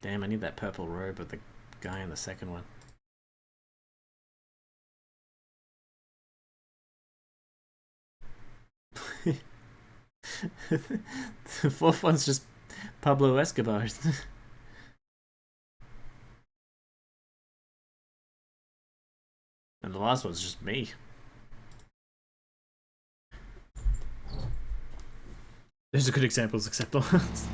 Damn, I need that purple robe of the guy in the second one. The fourth one's just Pablo Escobar. And the last one's just me. Those are good examples, except the ones.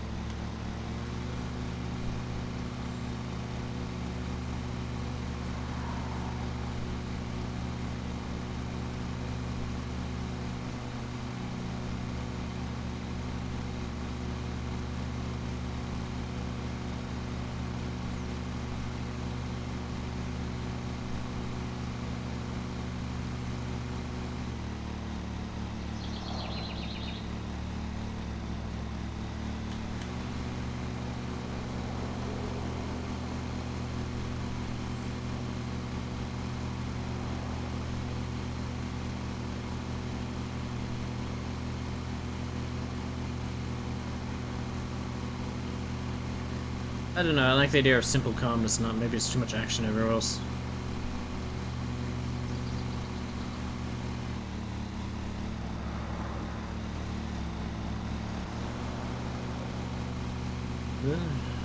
I don't know, I like the idea of simple calmness, not maybe it's too much action everywhere else.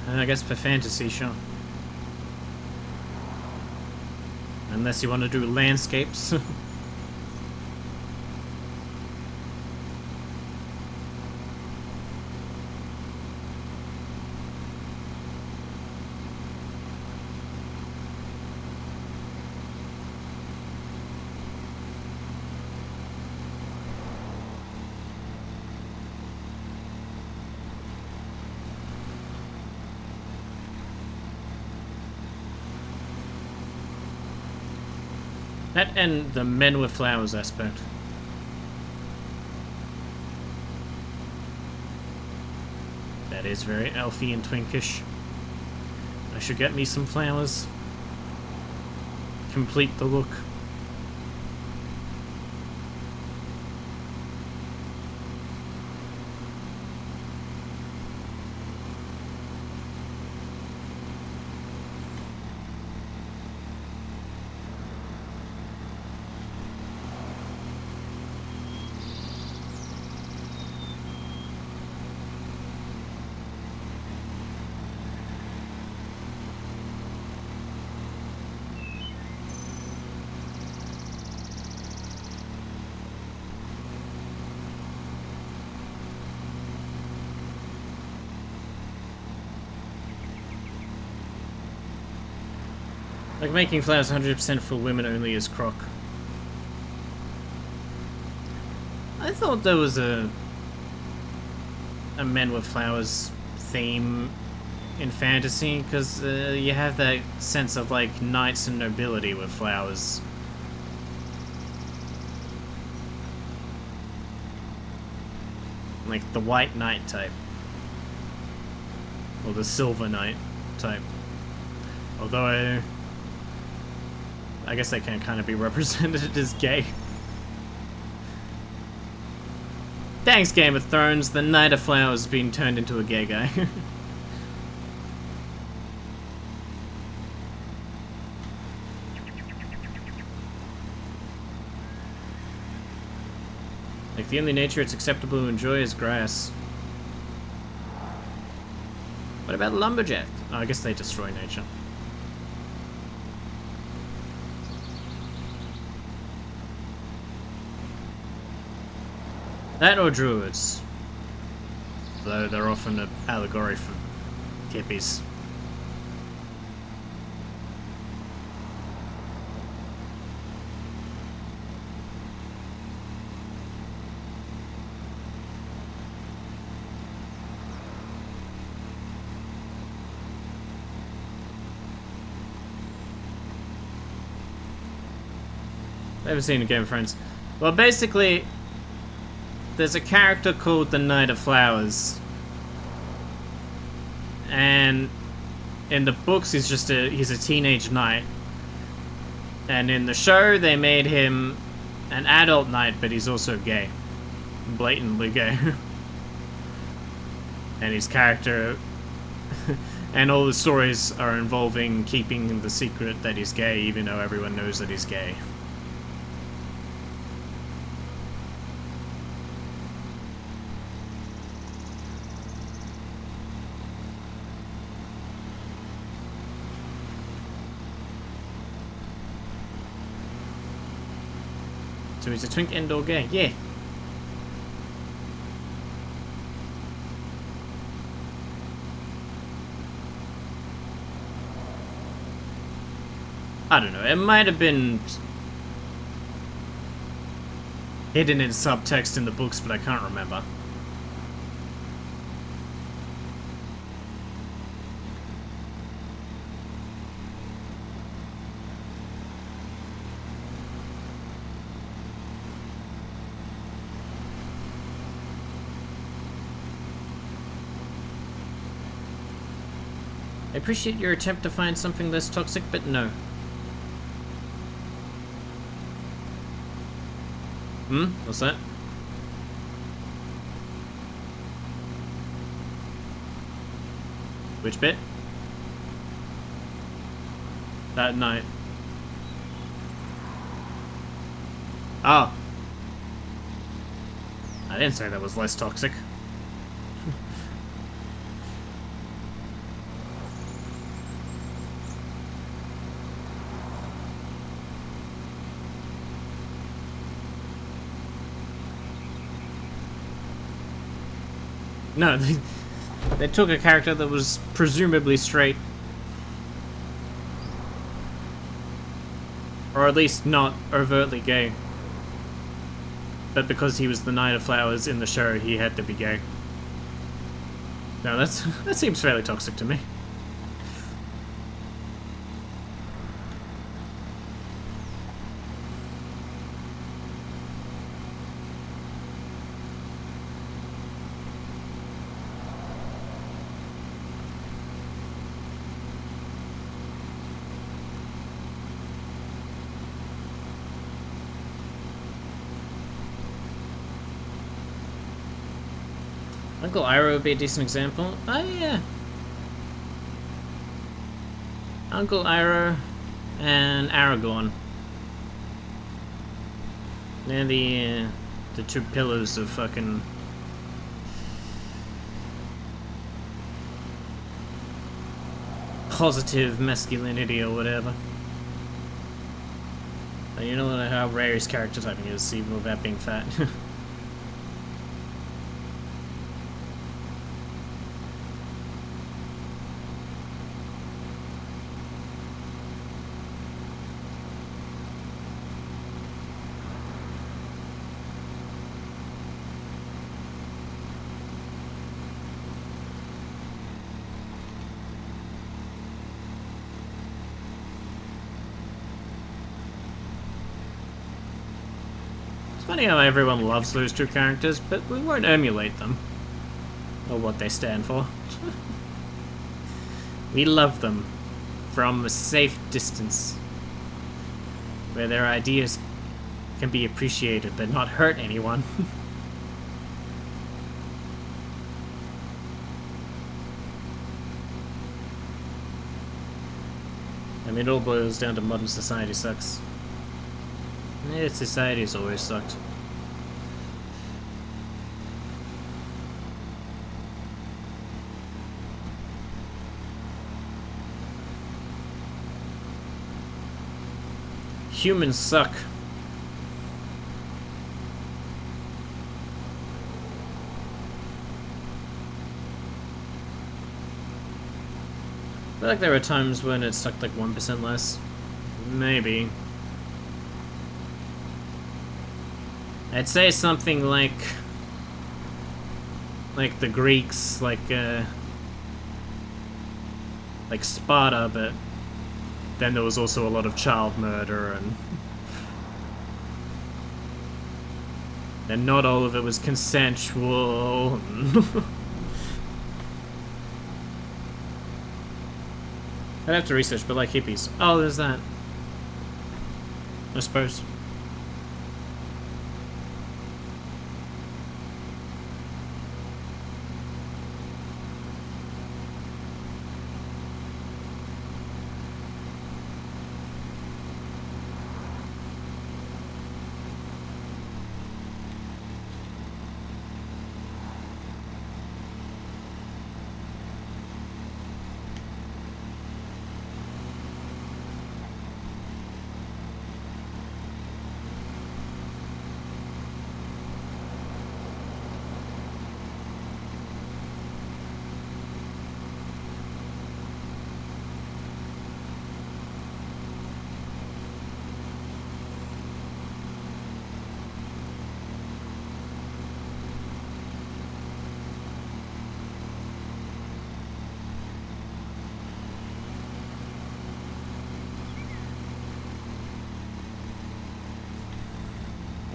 I guess for fantasy, sure. Unless you want to do landscapes. That and the men with flowers aspect. That is very elfy and twinkish. I should get me some flowers. Complete the look. Like making flowers 100% for women only is crock. I thought there was a men with flowers theme in fantasy, because you have that sense of like knights and nobility with flowers. Like the white knight type. Or the silver knight type. Although I guess they can kind of be represented as gay. Thanks, Game of Thrones. The Knight of Flowers being turned into a gay guy. Like, the only nature it's acceptable to enjoy is grass. What about lumberjack? Oh, I guess they destroy nature. That or druids. Though they're often an allegory for hippies. Never seen a Game of Thrones. Well, basically, there's a character called the Knight of Flowers, and in the books he's a teenage knight, and in the show they made him an adult knight, but he's also gay, blatantly gay. And his character and all the stories are involving keeping the secret that he's gay, even though everyone knows that he's gay. So he's a twink and/or gay. Yeah. I don't know. It might have been hidden in subtext in the books, but I can't remember. I appreciate your attempt to find something less toxic, but no. What's that? Which bit? That night. Oh. I didn't say that was less toxic. No, they took a character that was presumably straight. Or at least not overtly gay. But because he was the Knight of Flowers in the show, he had to be gay. No, that seems fairly toxic to me. Uncle Iroh would be a decent example. Oh yeah. Uncle Iroh and Aragorn. They're the two pillars of fucking positive masculinity or whatever. And you know how rare his character typing is, even without being fat. It's funny how everyone loves those two characters, but we won't emulate them. Or what they stand for. We love them from a safe distance, where their ideas can be appreciated but not hurt anyone. I mean, it all boils down to modern society sucks. Yeah, society's always sucked. Humans suck. I feel like there are times when it sucked like 1% less. Maybe. I'd say something like the Greeks, like Sparta, but then there was also a lot of child murder and not all of it was consensual. I'd have to research, but like hippies. Oh, there's that. I suppose.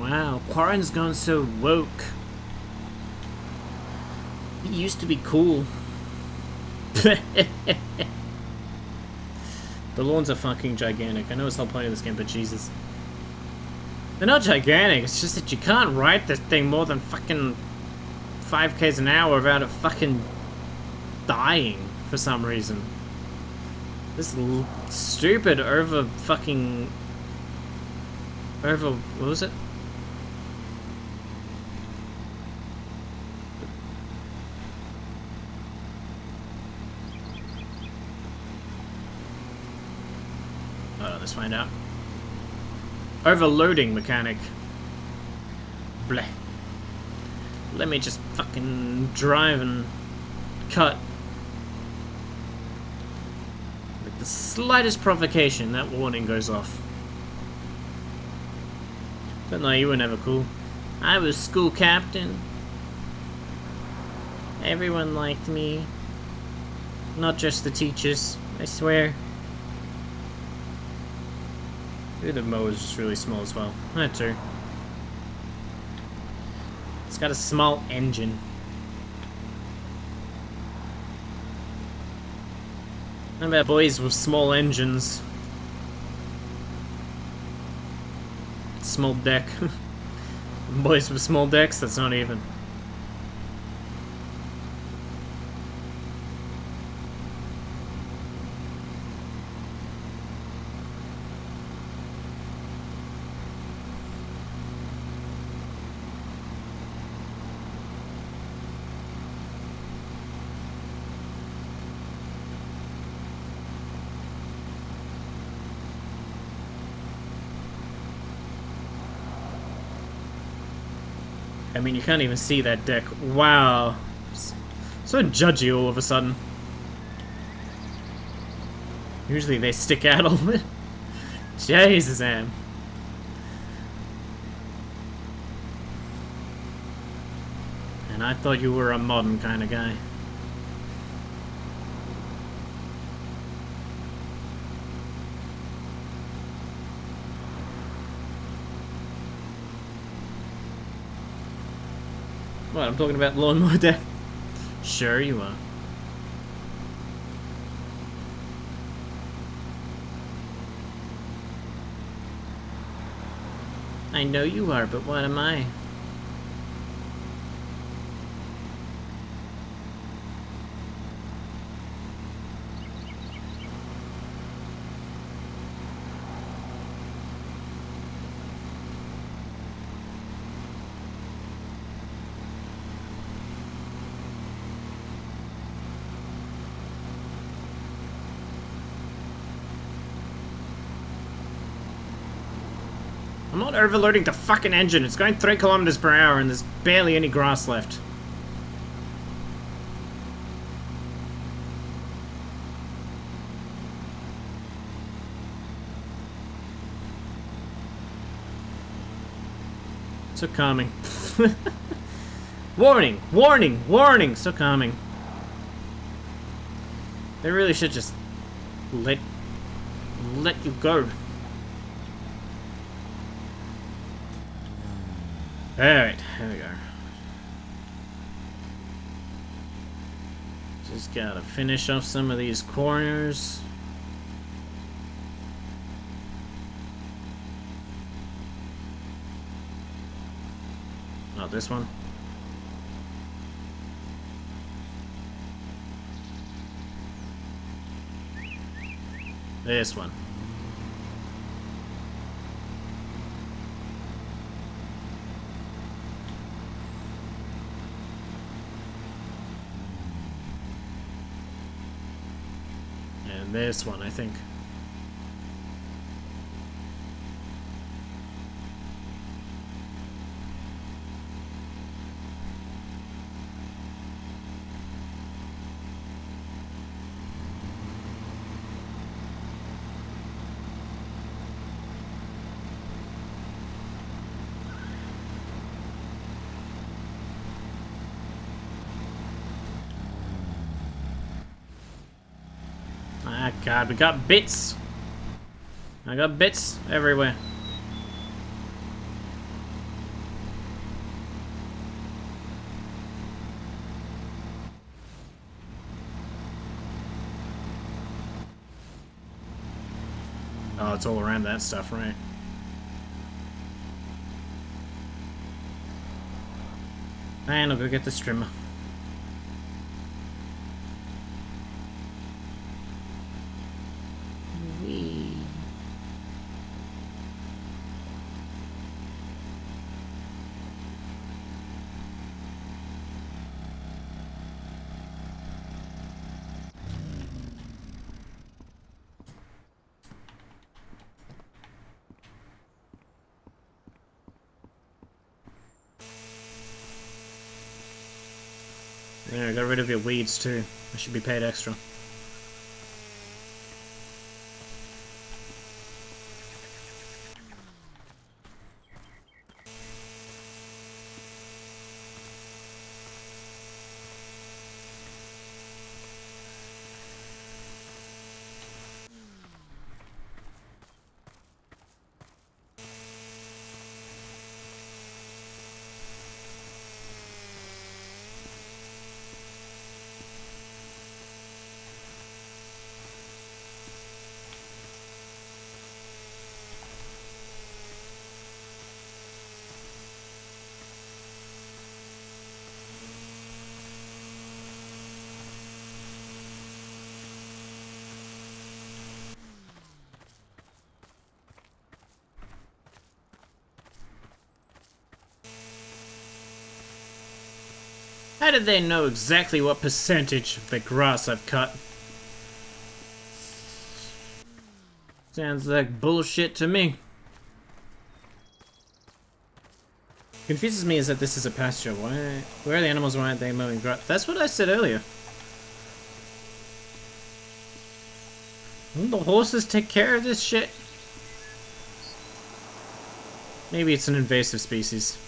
Wow, Qarren's gone so woke. He used to be cool. The lawns are fucking gigantic. I know it's the whole point of this game, but Jesus. They're not gigantic, it's just that you can't ride this thing more than fucking 5Ks an hour without it fucking dying for some reason. This stupid what was it? Let's find out. Overloading mechanic. Bleh. Let me just fucking drive and cut. Like the slightest provocation, that warning goes off. But no, you were never cool. I was school captain. Everyone liked me. Not just the teachers, I swear. Maybe the mow is just really small as well. That too. It's got a small engine. How about boys with small engines? Small deck. Boys with small decks? That's not even. I mean, you can't even see that deck. Wow. So judgy all of a sudden. Usually they stick out a little. Jesus, Am. And I thought you were a modern kind of guy. What, I'm talking about lawnmower deck? Sure you are. I know you are, but what am I? I'm not overloading the fucking engine. It's going 3 kilometers per hour and there's barely any grass left. So calming. Warning! Warning! Warning! So calming. They really should just let you go. Alright, here we go. Just gotta finish off some of these corners. Not this one. This one. And this one, I think. Ah, God, we got bits. I got bits everywhere. Oh, it's all around that stuff, right? And I'll go get the strimmer. Whee. There, I got rid of your weeds too. I should be paid extra. How did they know exactly what percentage of the grass I've cut? Sounds like bullshit to me. Confuses me is that this is a pasture. Why? Where are the animals? Why aren't they mowing grass? That's what I said earlier. Won't the horses take care of this shit? Maybe it's an invasive species.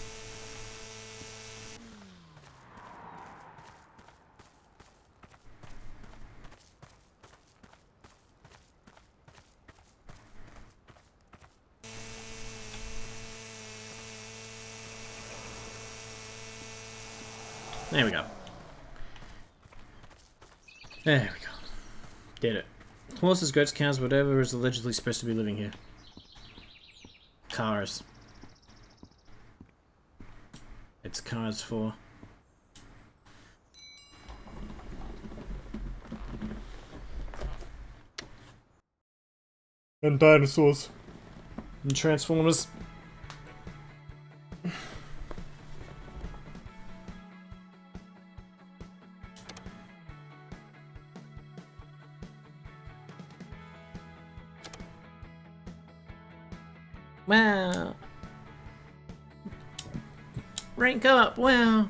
There we go. There we go. Did it. Horses, goats, cows, whatever is allegedly supposed to be living here. Cars. It's cars for. And dinosaurs. And Transformers. Wow. Rank up, wow.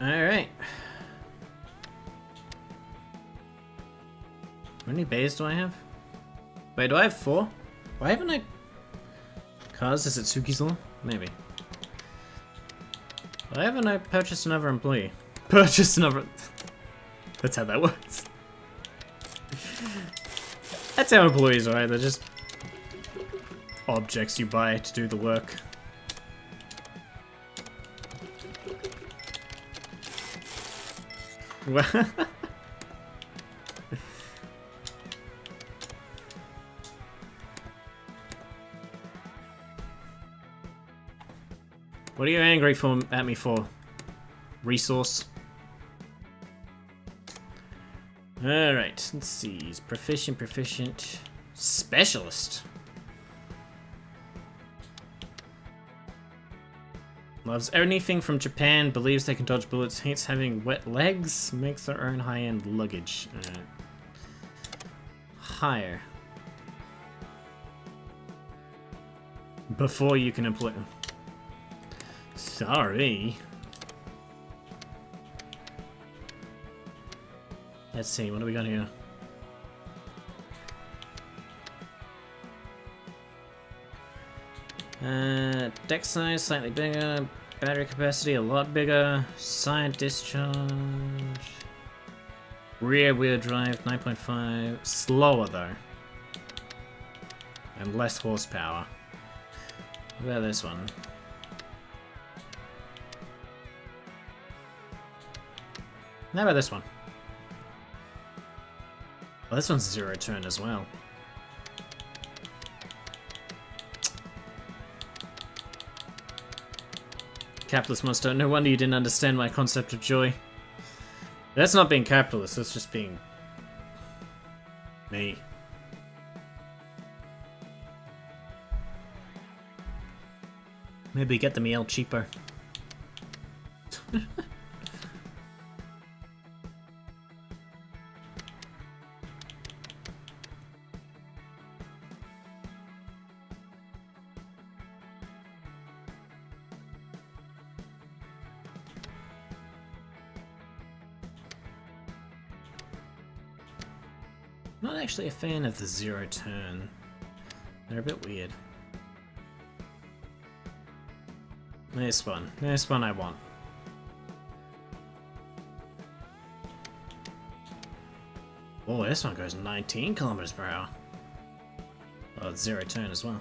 Alright. How many bays do I have? Wait, do I have 4? Why haven't I... Cause, is it Suki's Law? Maybe. Why haven't I purchased another employee? Purchased another... That's how that works. That's how employees are, they're just objects you buy to do the work. What are you angry at me for? Resource? Alright, let's see. He's proficient. Specialist. Loves anything from Japan, believes they can dodge bullets, hates having wet legs, makes their own high-end luggage. Hire. Before you can employ them. Sorry. Let's see, what do we got here? Deck size, slightly bigger. Battery capacity, a lot bigger. Side discharge. Rear wheel drive, 9.5. Slower though. And less horsepower. What about this one? How about this one? Well, this one's 0 turn as well. Capitalist monster. No wonder you didn't understand my concept of joy. That's not being capitalist, that's just being... me. Maybe get the meal cheaper. Not actually a fan of the 0 turn. They're a bit weird. This one I want. Oh, this one goes 19 kilometers per hour. Oh, it's 0 turn as well.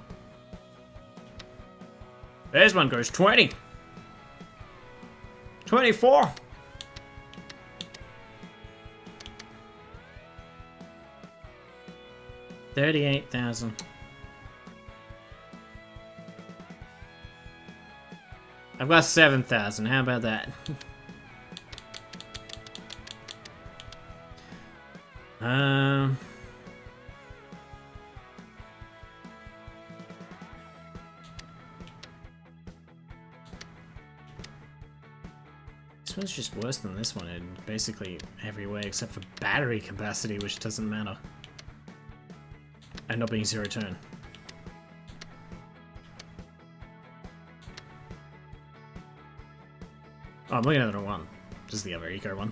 This one goes 20. 24. $38,000. I've got 7,000. How about that? This one's just worse than this one in basically every way except for battery capacity, which doesn't matter. And not being 0 turn. Oh, I'm looking at the wrong one. This is the other eco one.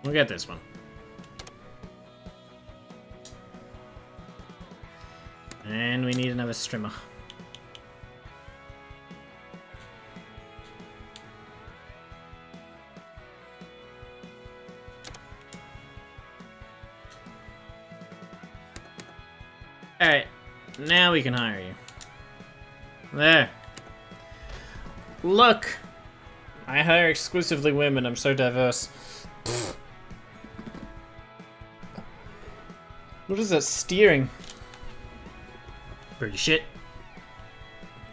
We'll get this one. And we need another streamer. Alright, now we can hire you. There. Look! I hire exclusively women, I'm so diverse. What is that steering? Pretty shit.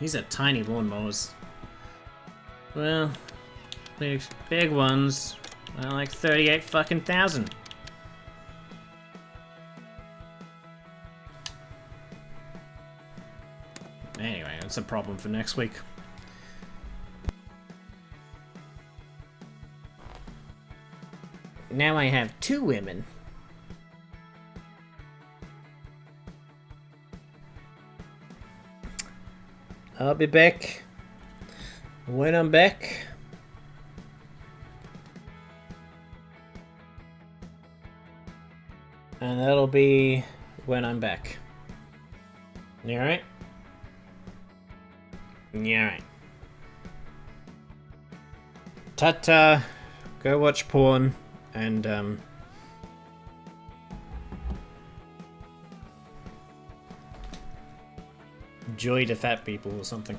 These are tiny lawnmowers. Well, these big ones are like 38 fucking thousand. Anyway, that's a problem for next week. Now I have 2 women. I'll be back when I'm back. And that'll be when I'm back. You alright? Yeah, alright. Ta-ta. Go watch porn and joy to fat people or something.